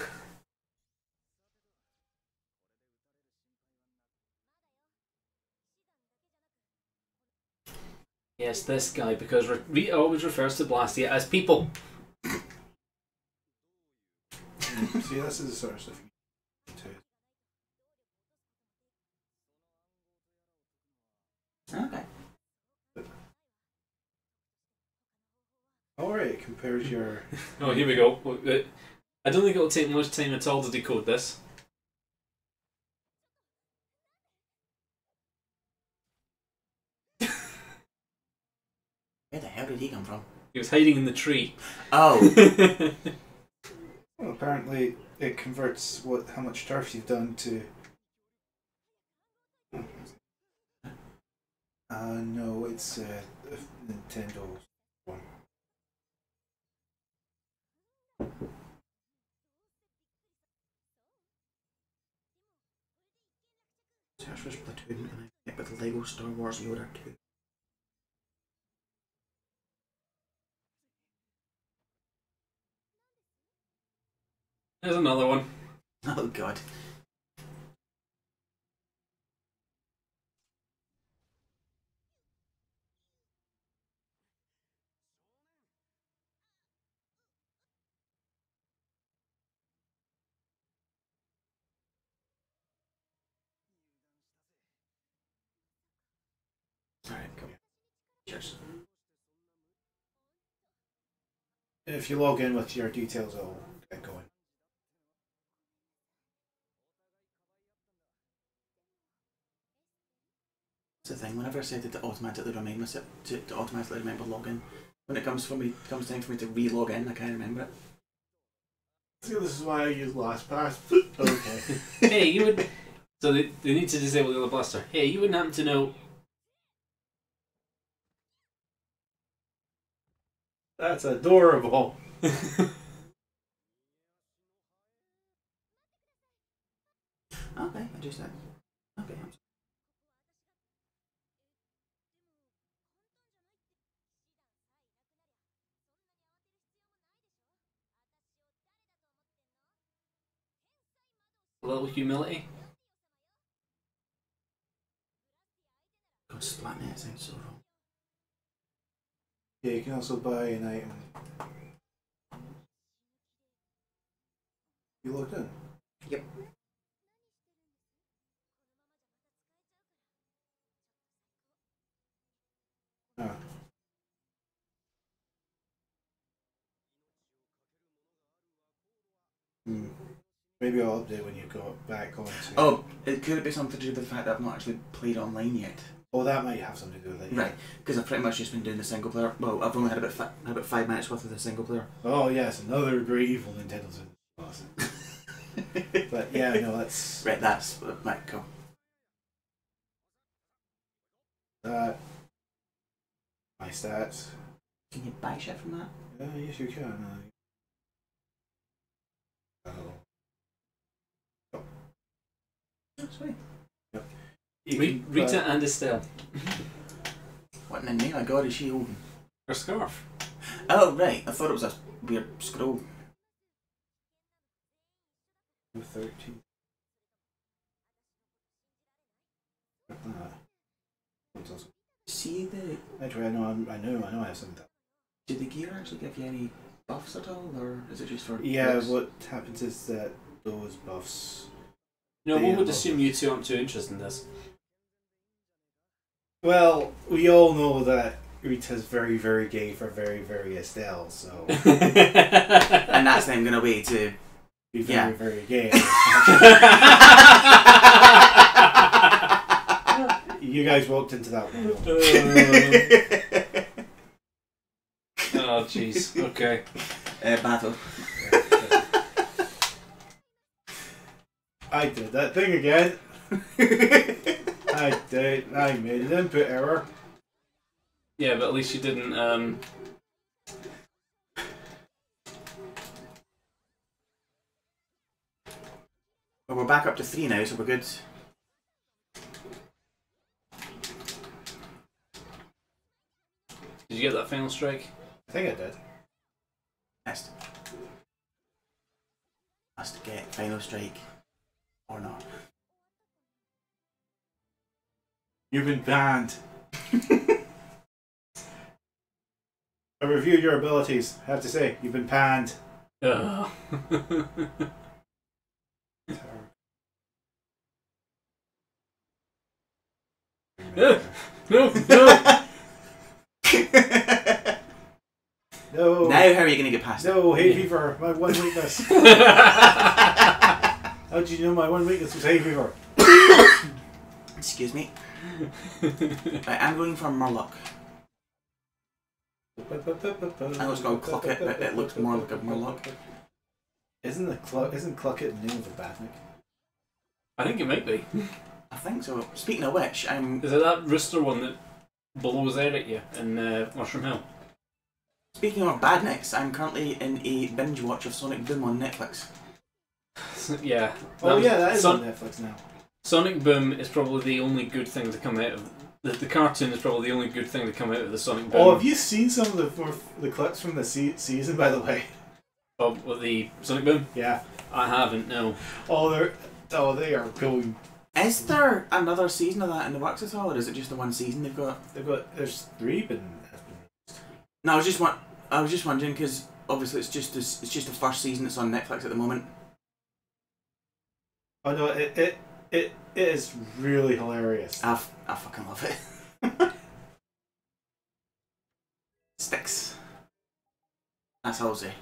Yes, this guy, because Rita always refers to Blastia as people. See, this is the sort of stuff you do. Okay. Alright, it compares your... Oh, here we go. I don't think it'll take much time at all to decode this. Where the hell did he come from? He was hiding in the tree. Oh. Well, apparently it converts how much turf you've done to... no, it's a Nintendo one. Search for Splatoon and I get with the Lego Star Wars Yoda 2. There's another one. Oh god. Alright, come here. Cheers. If you log in with your details, it'll get going. That's the thing, whenever I said to automatically remind myself to automatically remember login, when it comes time for me to re-log in, I can't remember it. See, this is why I use LastPass. Okay. Hey, you would... So they need to disable the other blaster. Hey, you wouldn't happen to know... That's adorable. Okay, I just said. Okay, I'm sorry. A little humility. God, Splatnet sounds so wrong. Yeah, you can also buy an item. You logged in? Yep. Ah. Maybe I'll update when you go back on to... Oh, could it be something to do with the fact that I've not actually played online yet? Oh, that might have something to do with it. Yeah. Right, because I've pretty much just been doing the single player. Well, I've only had about 5 minutes worth of the single player. Oh yes, another great evil Nintendo's awesome. But yeah, no, that's... Right, that's... Right, cool. That... My stats. Can you buy shit from that? Yes, you can. Oh, sweet. Yep. Rita and Estelle. What in the name of God is she holding? Her scarf. Oh, right. I thought it was a weird scroll. 13. See the... Actually, I know I have something. Did the gear actually give you any buffs at all, or is it just for... Yeah, looks? what happens is that those buffs... No, They one would love assume you two aren't too interested in this. Well, we all know that Rita's very, very gay for very, very Estelle, so... And that's then going away to be very, very gay. You guys walked into that one. Oh, jeez. Okay. Battle. I did that thing again. I did. I made an input error. Yeah, but at least you didn't. Well, we're back up to 3 now, so we're good. Did you get that final strike? I think I did. Next. Has to get final strike. Or not. You've been banned. I reviewed your abilities. I have to say, you've been banned. Ugh. No, no, no. No. Now, how are you going to get past No, hay fever, my one weakness. How did you know my one weakness was hay fever? Excuse me. I'm going for Murloc. I was going to Cluck It, but it looks more like a Murloc. Isn't Cluck It the name of a badnik? I think it might be. I think so. Speaking of which, I'm... Is it that rooster one that blows out at you in Mushroom Hill? Speaking of badniks, I'm currently in a binge watch of Sonic Boom on Netflix. Yeah. Oh yeah, that is on Netflix now. Sonic Boom is probably the only good thing to come out of... The cartoon is probably the only good thing to come out of the Sonic Boom. Oh, have you seen some of the clips from the season, by the way? Oh, what, the Sonic Boom? Yeah. I haven't, no. They are going... Is there another season of that in the works at all, or is it just the one season they've got? There's 3 been... No, I was just wondering, because obviously it's just the first season that's on Netflix at the moment. Oh no, it is really hilarious. I fucking love it. Sticks. That's all I'll say.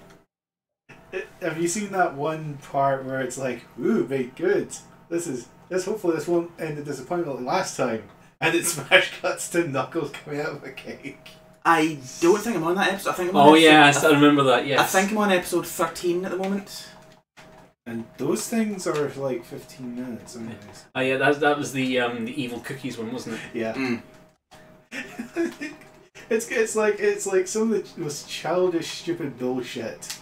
Have you seen that one part where it's like, ooh, very good. Hopefully this won't end in disappointment like last time. And it smash cuts to Knuckles coming out of a cake. I don't think I'm on that episode. I think I'm on yes, I remember that, yes. I think I'm on episode 13 at the moment. And those things are like 15 minutes anyways. Oh yeah, that was the evil cookies one, wasn't it? Yeah. Mm. It's like some of the most childish, stupid bullshit.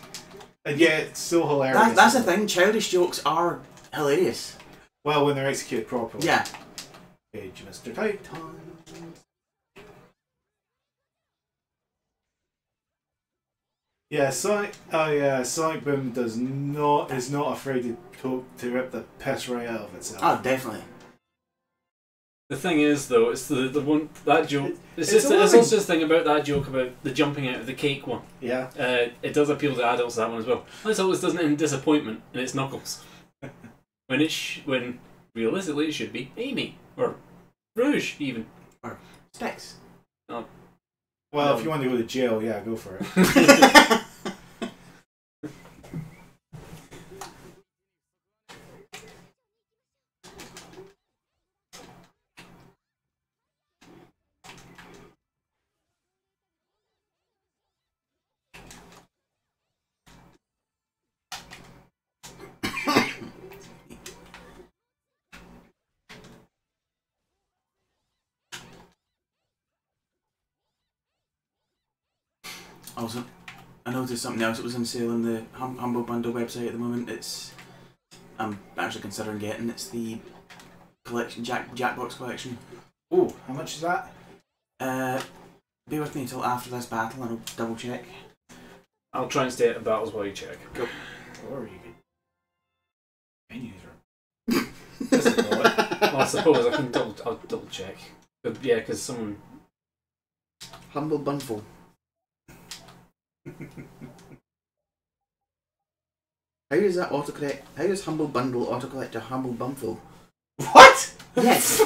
And yet it's so hilarious. That's the thing, childish jokes are hilarious. Well, when they're executed properly. Yeah. Page Mr. Titan. Yeah, Sonic Boom is not afraid to rip the piss right out of itself. Oh, definitely. The thing is, though, it's the one that joke. It's also this thing about that joke about the jumping out of the cake one. Yeah. It does appeal to adults, that one as well. This always doesn't end in disappointment, and it's Knuckles. when realistically it should be Amy or Rouge even or Sticks. Oh. Well, No. if you want to go to jail, yeah, go for it. Also, I noticed something else that was on sale on the Humble Bundle website at the moment. I'm actually considering getting. It's the collection, Jackbox collection. Oh, how much is that? Bear with me until after this battle and I'll double check. I'll try and stay at the battles while you check. Go. Or you could... menus are... That's a thought. Well, I suppose I'll double check. But yeah, because someone... Humble Bundle. How does that autocorrect? How does Humble Bundle autocorrect to Humble Bundle? What? Yes.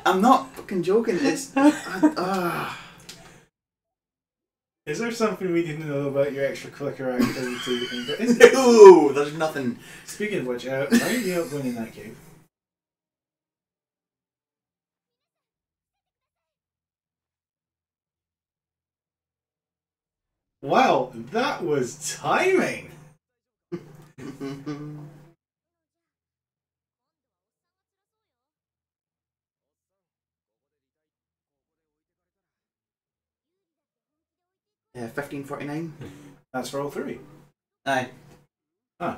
I'm not fucking joking. It's Is there something we didn't know about your extracurricular activity? No, there's nothing. Speaking of which, why are you not going in that cave? Wow, that was timing! Yeah, 1549. That's for all three. Aye. Huh.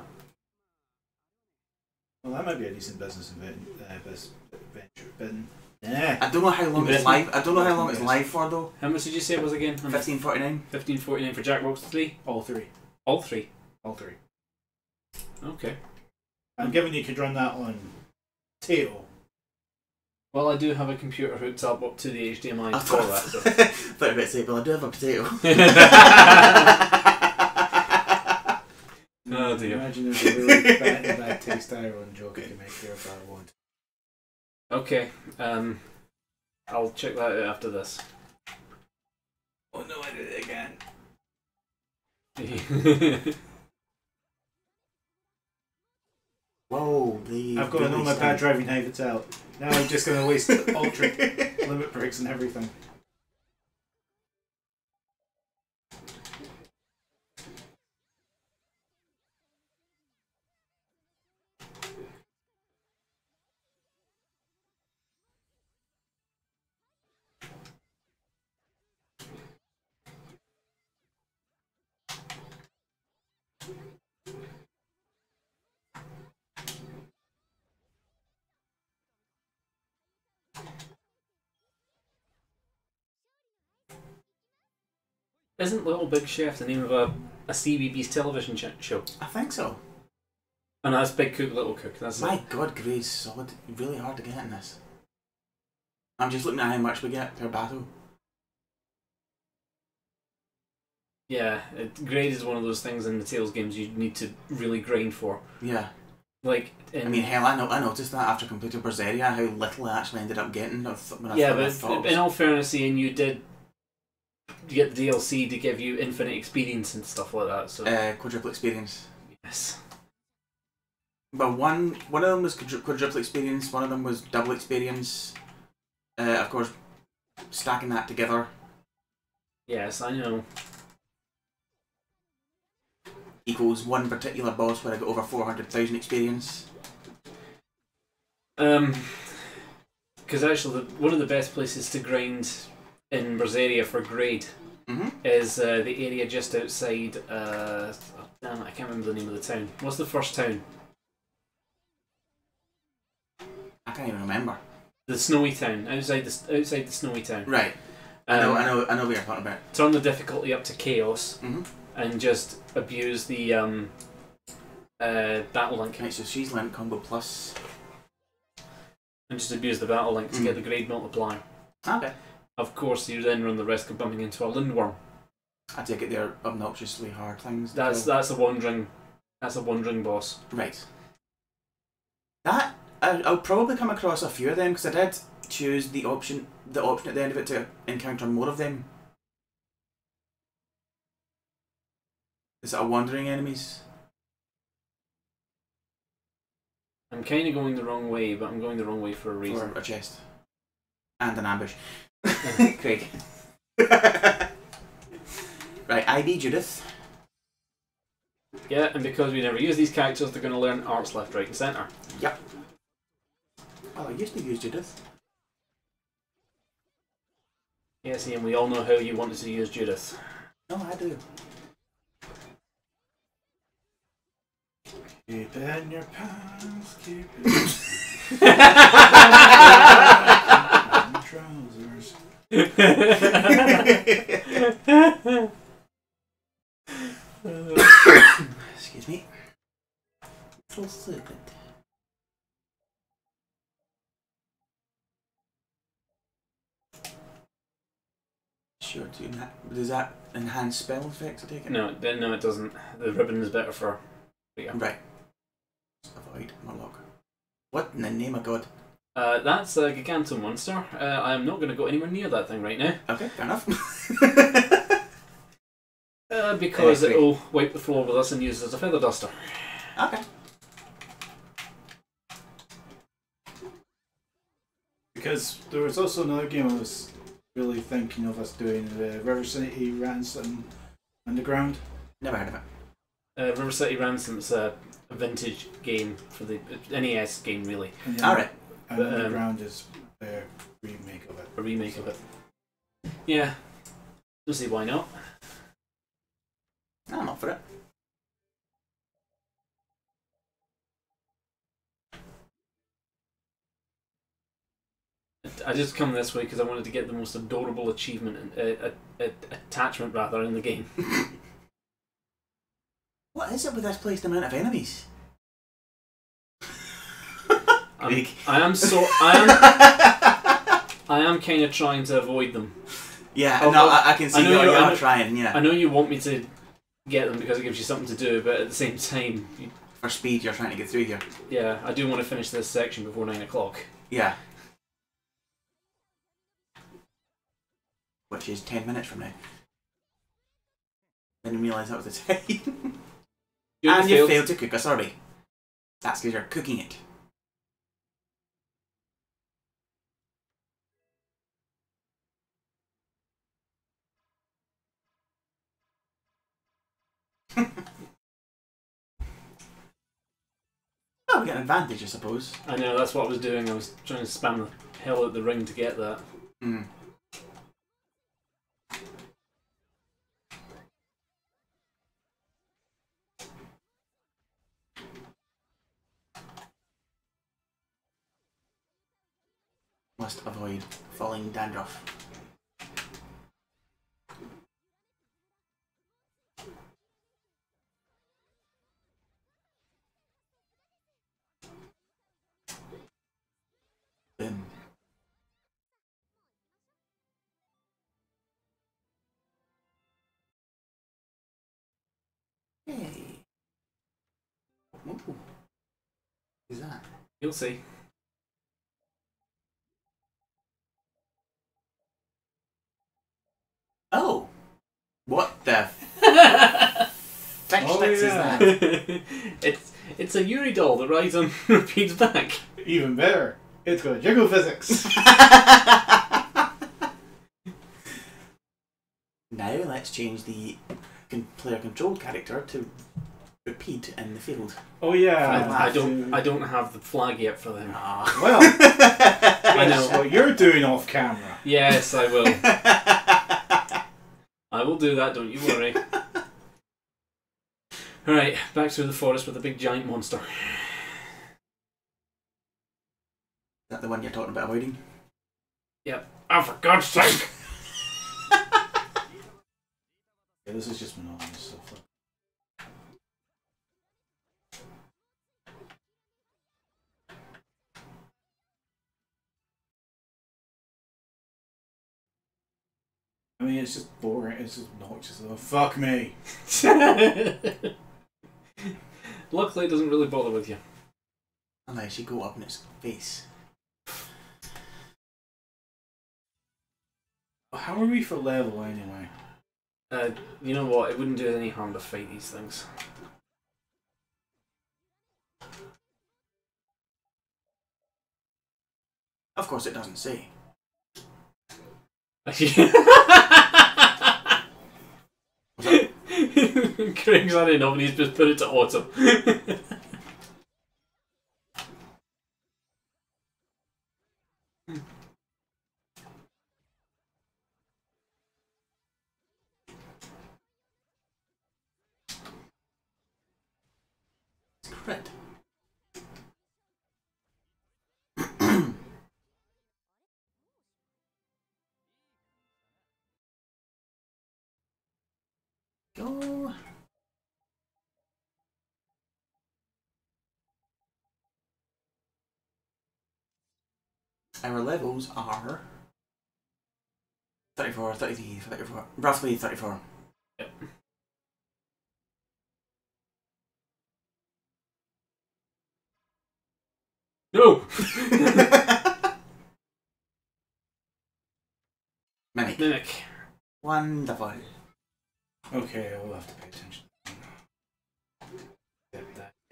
Well, that might be a decent business venture, but I don't know how long it's live. I don't know how long it's live for though. How much did you say it was again? 1549. 1549 for Jackbox 3? all three. All three? All three. Okay. I'm giving you could run that on Tato. Well, I do have a computer hooked up to the HDMI for that. So. Thought about to say, well, I do have a potato. Oh dear. Imagine there's a really bad taste Ireland joke I can make here if I want. Okay, I'll check that out after this. Oh no, I did it again. Whoa, I've got to know my bad driving habits out. Now I'm just going to waste ultra limit breaks and everything. Isn't Little Big Chef the name of a CBeebies television show? I think so. Oh no, that's Big Cook, Little Cook. That's My God, Gray's solid. Really hard to get in this. I'm just looking at how much we get per battle. Yeah, grade is one of those things in the Tales games you need to really grind for. Yeah. Like, I mean, hell, I noticed that after completing Vesperia, how little I actually ended up getting. Yeah, but in all fairness, Ian, you did get the DLC to give you infinite experience and stuff like that. So quadruple experience. Yes. But one of them was quadruple experience, one of them was double experience. Of course, stacking that together. Yes, I know. Equals one particular boss where I got over 400,000 experience. Because actually, one of the best places to grind in Vesperia for grade is the area just outside. Oh, damn it, I can't remember the name of the town. What's the first town? I can't even remember. The snowy town, outside the snowy town. Right. I know what you're talking about. Turn the difficulty up to chaos and just abuse the battle link. Right, so she's link combo plus. And just abuse the battle link to get the grade multiplier. Okay. Of course, you then run the risk of bumping into a Lindworm. I take it they're obnoxiously hard things. That's a wandering boss. Right. That I'll probably come across a few of them because I did choose the option at the end of it to encounter more of them. Is it a wandering enemies? I'm kind of going the wrong way, but I'm going the wrong way for a reason. For a chest. And an ambush. Craig. Right, I be Judith. Yeah, and because we never use these characters, they're going to learn arts left, right and centre. Yep. Well, I used to use Judith. Yes, Ian, we all know how you wanted to use Judith. No, I do. Keep it in your pants, keep it in trousers. Excuse me. Full circuit. Sure, does that enhance spell effects, I take it? No, it doesn't. The ribbon is better for... Yeah. Right. Avoid Murloc. What in the name of God? That's a Giganto monster. I'm not going to go anywhere near that thing right now. Okay, fair enough. Because it'll wipe the floor with us and use it as a feather duster. Okay. Because there was also another game I was really thinking of us doing, the River City Ransom Underground. Never heard of it. River City Ransom's a vintage game for the NES game, really. Alright. And Underground is a remake of it. A remake of it. Yeah. Don't see why not. I'm up for it. I just come this way because I wanted to get the most adorable achievement, attachment rather, in the game. What is it with this place, the amount of enemies? I am kind of trying to avoid them. Yeah, no, I can see you are trying, yeah. I know you want me to get them because it gives you something to do, but at the same time... For speed, you're trying to get through here. Yeah, I do want to finish this section before 9 o'clock. Yeah. Which is 10 minutes from now. Didn't realise that was the time. And you failed to cook a sorbet. That's because you're cooking it. Well, we get an advantage, I suppose. I know, that's what I was doing. I was trying to spam the hell out the ring to get that. Mm. Must avoid falling dandruff. Boom. Hey. Ooh. Who's that? You'll see. Oh! What the is that? It's a Yuri doll that rides on repeats back. Even better, it's got jiggle physics. Now let's change the player control character to repeat in the field. Oh yeah, I don't have the flag yet for them. Well, I know what you're doing off camera. Yes, I will. I will do that, don't you worry. Alright, back through the forest with a big giant monster. Is that the one you're talking about avoiding? Yep. Oh, for God's sake! Yeah, this is just monotonous stuff. I mean, it's just boring. It's just obnoxious. Oh, fuck me. Luckily, it doesn't really bother with you. Unless you go up in its face. How are we for level anyway? You know what? It wouldn't do any harm to fight these things. Of course, it doesn't say. Craig's had enough and he's just put it to auto. Crit. Go. Our levels are 34, 33, 34, roughly 34. Yep. No! Mimic. Mimic. Wonderful. Okay, I'll have to pay attention.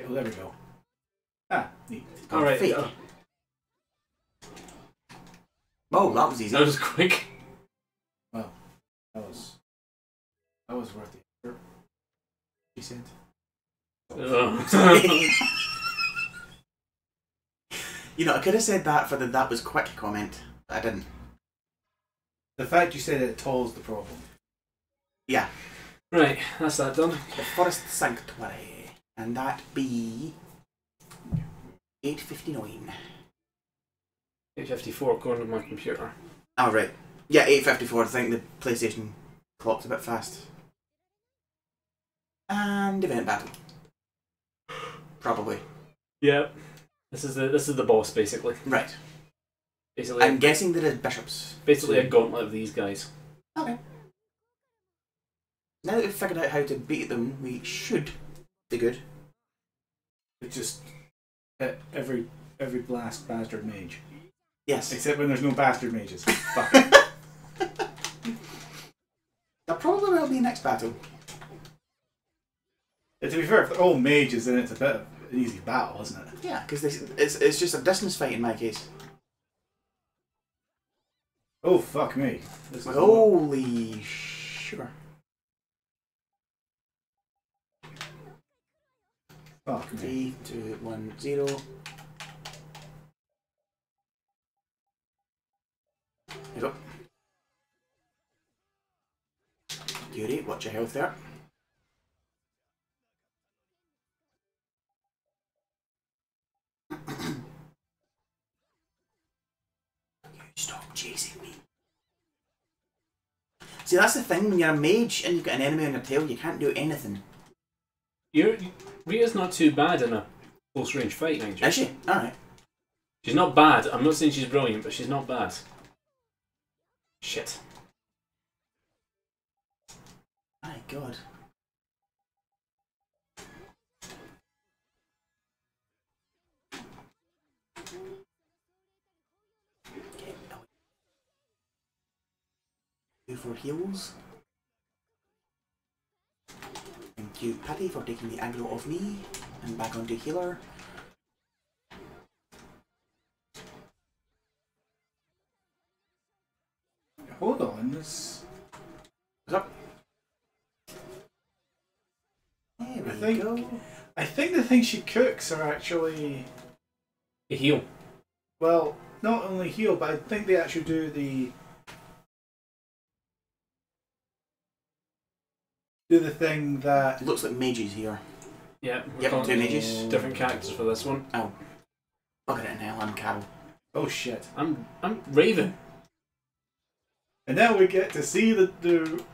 Oh, there we go. Ah, neat. Alright. fake. Oh, that was easy. That was quick. Well, that was worth the effort. She said. You know, I could have said that for the "that was quick" comment, but I didn't. The fact you said it tolls the problem. Yeah. Right, that's that done. The Forest Sanctuary, and that be 8:59. 8:54 according to my computer. Oh right. Yeah, 8:54. I think the PlayStation clock's a bit fast. And event battle. Probably. Yeah. This is the boss basically. Right. Basically, I'm guessing there is bishops. basically a gauntlet of these guys. Okay. Now that we've figured out how to beat them, we should be good. It just hit every blast bastard mage. Yes. Except when there's no bastard mages. Fuck it. That probably will be next battle. To be fair, if they're all mages, then it's a bit of an easy battle, isn't it? Yeah, because it's just a distance fight in my case. Oh, fuck me. This is Holy sugar. Fuck me. 3, 2, 1, 0. There you go. Yuri, watch your health there. Stop chasing me. See, that's the thing, when you're a mage and you've got an enemy on your tail, you can't do anything. Rita's not too bad in a close range fight, mind you. Is she? Alright. She's not bad. I'm not saying she's brilliant, but she's not bad. Shit. My god. Okay, now. 2 for heals. Thank you, Patty, for taking the aggro off me. And back onto healer. Hold on, this. What's up? There we go. I think the things she cooks are actually, A heal. well, not only heal, but I think they actually do the thing that. Looks like mages here. Yeah, we're Yep, calling 2 mages. different characters for this one. Oh. Bugger it in hell, I'm Carol. Oh shit! I'm Raven. And now we get to see the.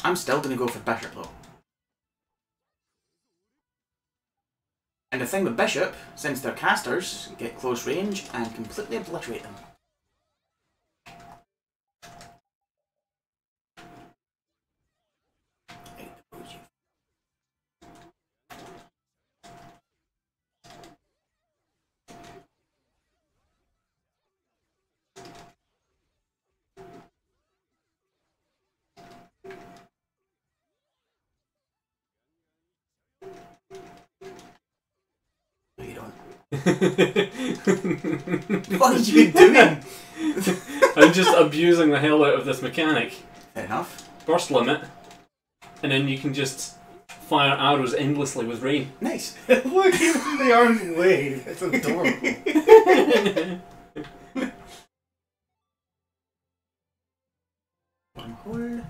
I'm still going to go for Bishop though. And the thing with Bishop, since they're casters, get close range and completely obliterate them. No, you don't. What are you doing? I'm just abusing the hell out of this mechanic. Fair enough. Burst limit, and then you can just fire arrows endlessly with rain. Nice. Look, even the arms wave. It's adorable. Hold.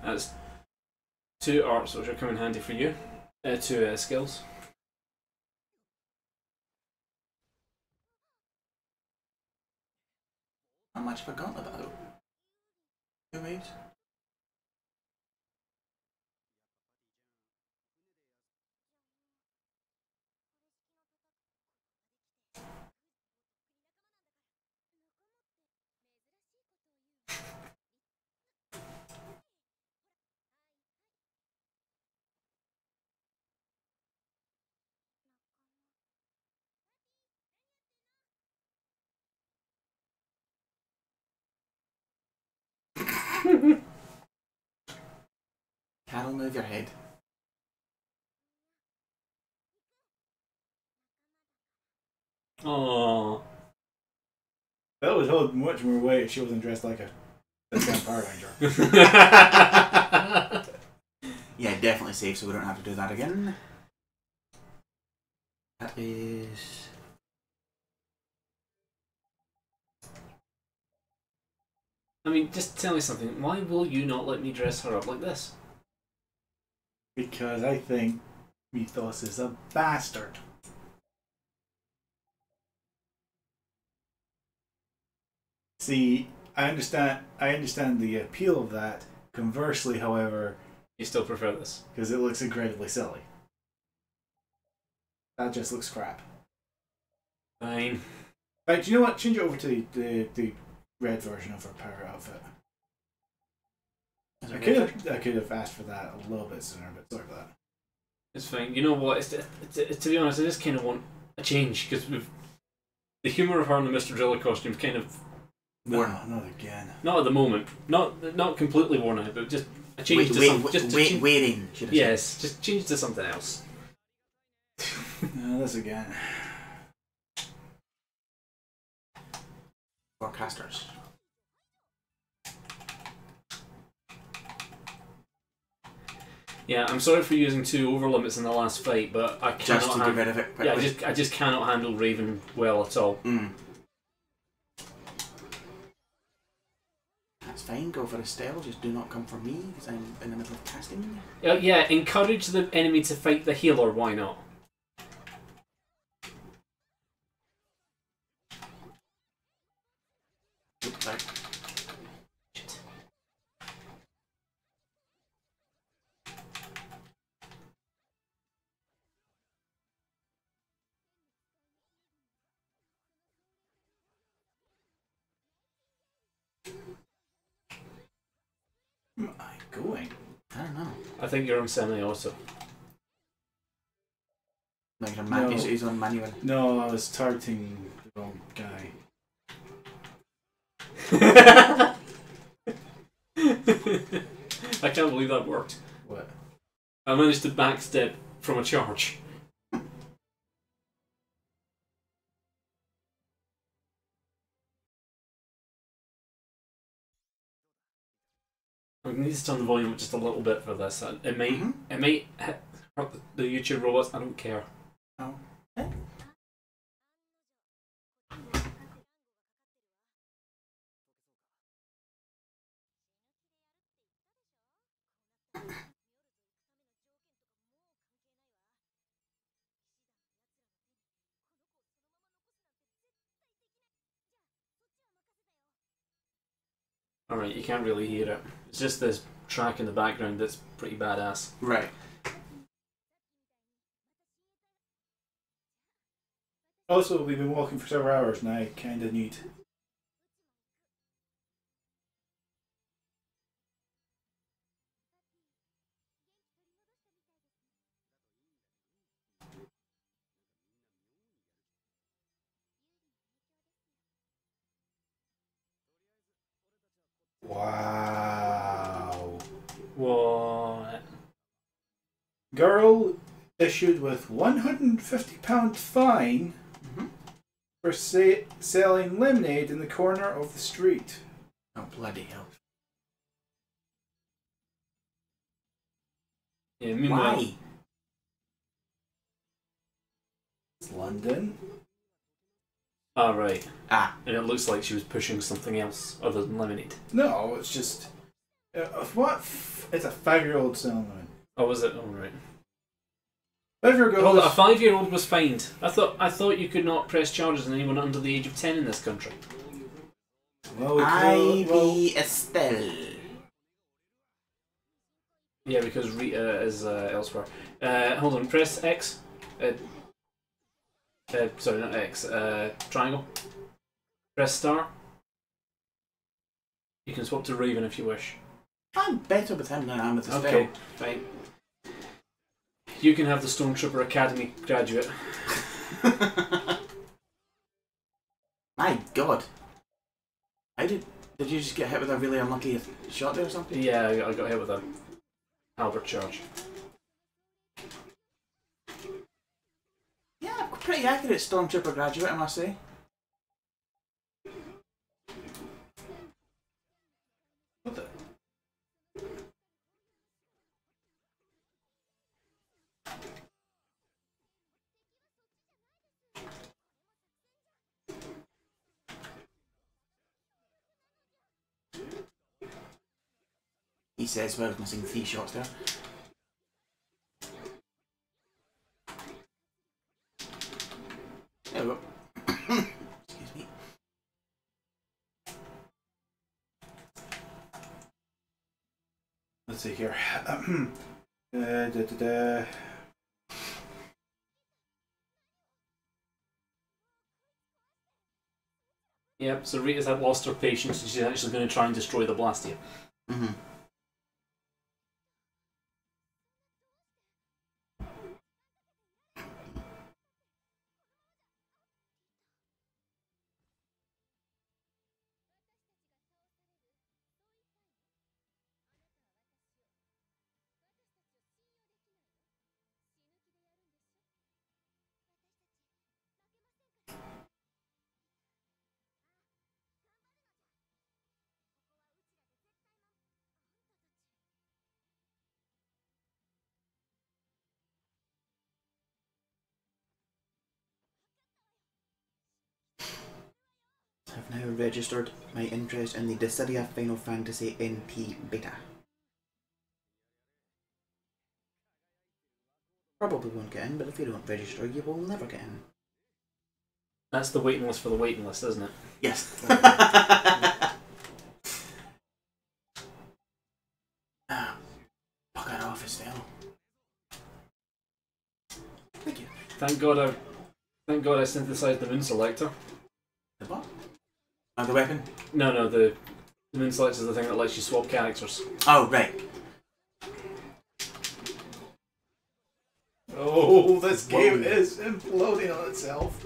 That's 2 arts which are coming handy for you. 2 skills. How much have I got about though? 2 waves? Carol, move your head. Oh. That would hold much more weight if she wasn't dressed like a Power Ranger. Yeah, definitely safe, so we don't have to do that again. That is... I mean, just tell me something. Why will you not let me dress her up like this? Because I think Mythos is a bastard. See, I understand the appeal of that. Conversely, however, You still prefer this? because it looks incredibly silly. That just looks crap. Fine. Right, do you know what? Change it over to the red version of her power outfit. I could have asked for that a little bit sooner, but sorry about that. It's fine. You know what? To be honest, I just kind of want a change because the humour of her in the Mr. Driller costume is kind of No, not again. not at the moment. Not completely worn out, but just a change to something. Wearing. Yes, just change to something else. No, this again. Forecasters. Yeah, I'm sorry for using 2 over limits in the last fight, but I cannot. Just to get rid of it quickly. Yeah, I just cannot handle Raven well at all. That's fine. Go for Estelle. Just do not come for me because I'm in the middle of casting. Yeah, encourage the enemy to fight the healer. Why not? Sorry. Shit. Where am I going? I don't know. I think you're on semi also. No, you're on No. he's on manual. No, I was targeting the wrong guy. I can't believe that worked. What? I managed to backstep from a charge. I need to turn the volume up just a little bit for this. It might hit the YouTube robots. I don't care. Oh. Alright, you can't really hear it. It's just this track in the background that's pretty badass. Right. Also, we've been walking for several hours and I kinda need. Wow. What? Girl issued with £150 fine for selling lemonade in the corner of the street. Oh, bloody hell. Yeah, meanwhile, Why? It's London. right. Ah. And it looks like she was pushing something else other than lemonade. No, it's just. What? It's a 5-year-old selling lemon. Oh, was it? Oh, right. 5-year-old Hold on, a goes. 5-year-old was fined. I thought you could not press charges on anyone under the age of 10 in this country. Well, I.B. Estelle. Yeah, because Rita is elsewhere. Hold on, press X. Sorry, not X. Triangle. Press star. You can swap to Raven if you wish. I'm better with him than I am with Estelle. Okay, fine. You can have the Stormtrooper Academy graduate. My God. How did you just get hit with a really unlucky shot there or something? Yeah, I got hit with that. halberd charge. Yeah, pretty accurate Stormtrooper graduate, I must say. What the? He says we're missing 3 shots there. There we go. Excuse me. Let's see here. Da, da, da. Yep, so Rita's had lost her patience and she's actually going to try and destroy the Blastia. Mm-hmm. I've now registered my interest in the Vesperia Final Fantasy NP beta. Probably won't get in, but if you don't register, you will never get in. That's the waiting list for the waiting list, isn't it? Yes. Fuck that office still. Thank you. Thank God I synthesized the moon selector. The what? Oh, the weapon? No, the moon selector is the thing that lets you swap characters. Oh, right. Oh, this game is imploding on itself.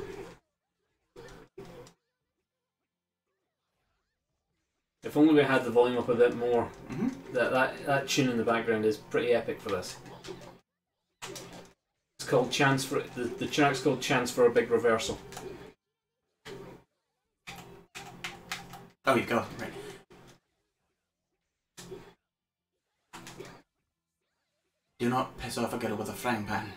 If only we had the volume up a bit more. That tune in the background is pretty epic for this. It's called Chance for the track's called Chance for a Big Reversal. Oh, you go. Right. Do not piss off a girl with a frying pan.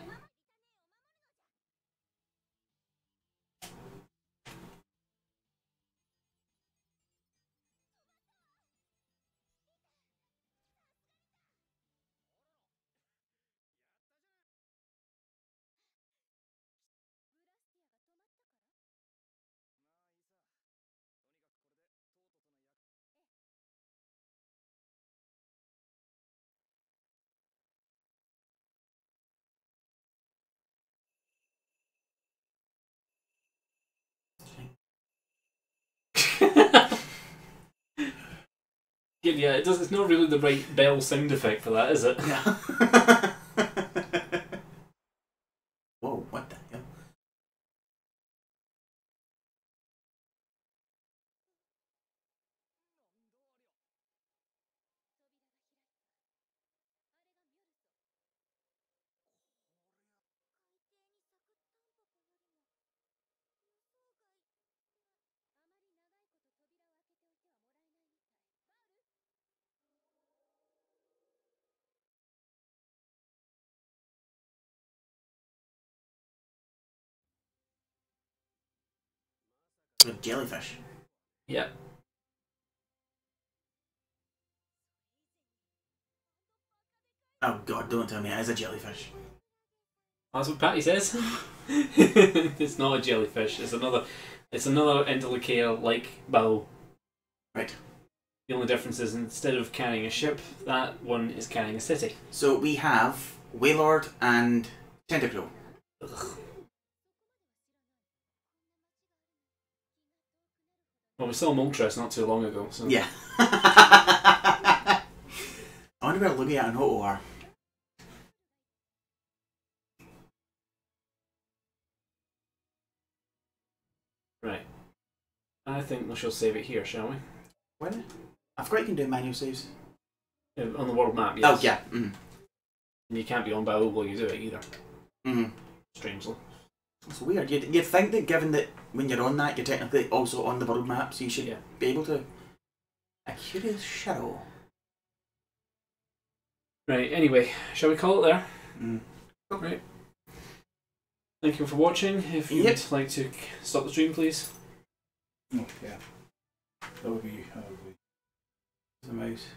Yeah, it does. It's not really the right bell sound effect for that, is it? Yeah. Whoa, what the hell? A jellyfish. Yeah. Oh god, don't tell me it is a jellyfish. That's what Patty says. It's not a jellyfish. It's another Interlochaea like bow. Right. The only difference is instead of carrying a ship, that one is carrying a city. So we have Waylord and Tentacruel. Ugh. Well, we saw Moltres not too long ago, so... Yeah. I wonder where Lugia and Hoto are. Right. I think we shall save it here, shall we? When? I forgot you can do manual saves. On the world map, yes. Oh, yeah. And you can't be on Bao while you do it either. Mm-hmm. Strangely. It's weird. You'd think that given that when you're on that, you're technically also on the world map, so you should be able to. A curious shadow. Right, anyway, shall we call it there? Mm. Right. Thank you for watching. If you'd like to stop the stream, please. Oh, yeah. That would be... The mouse.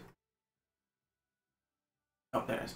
Oh, there it is.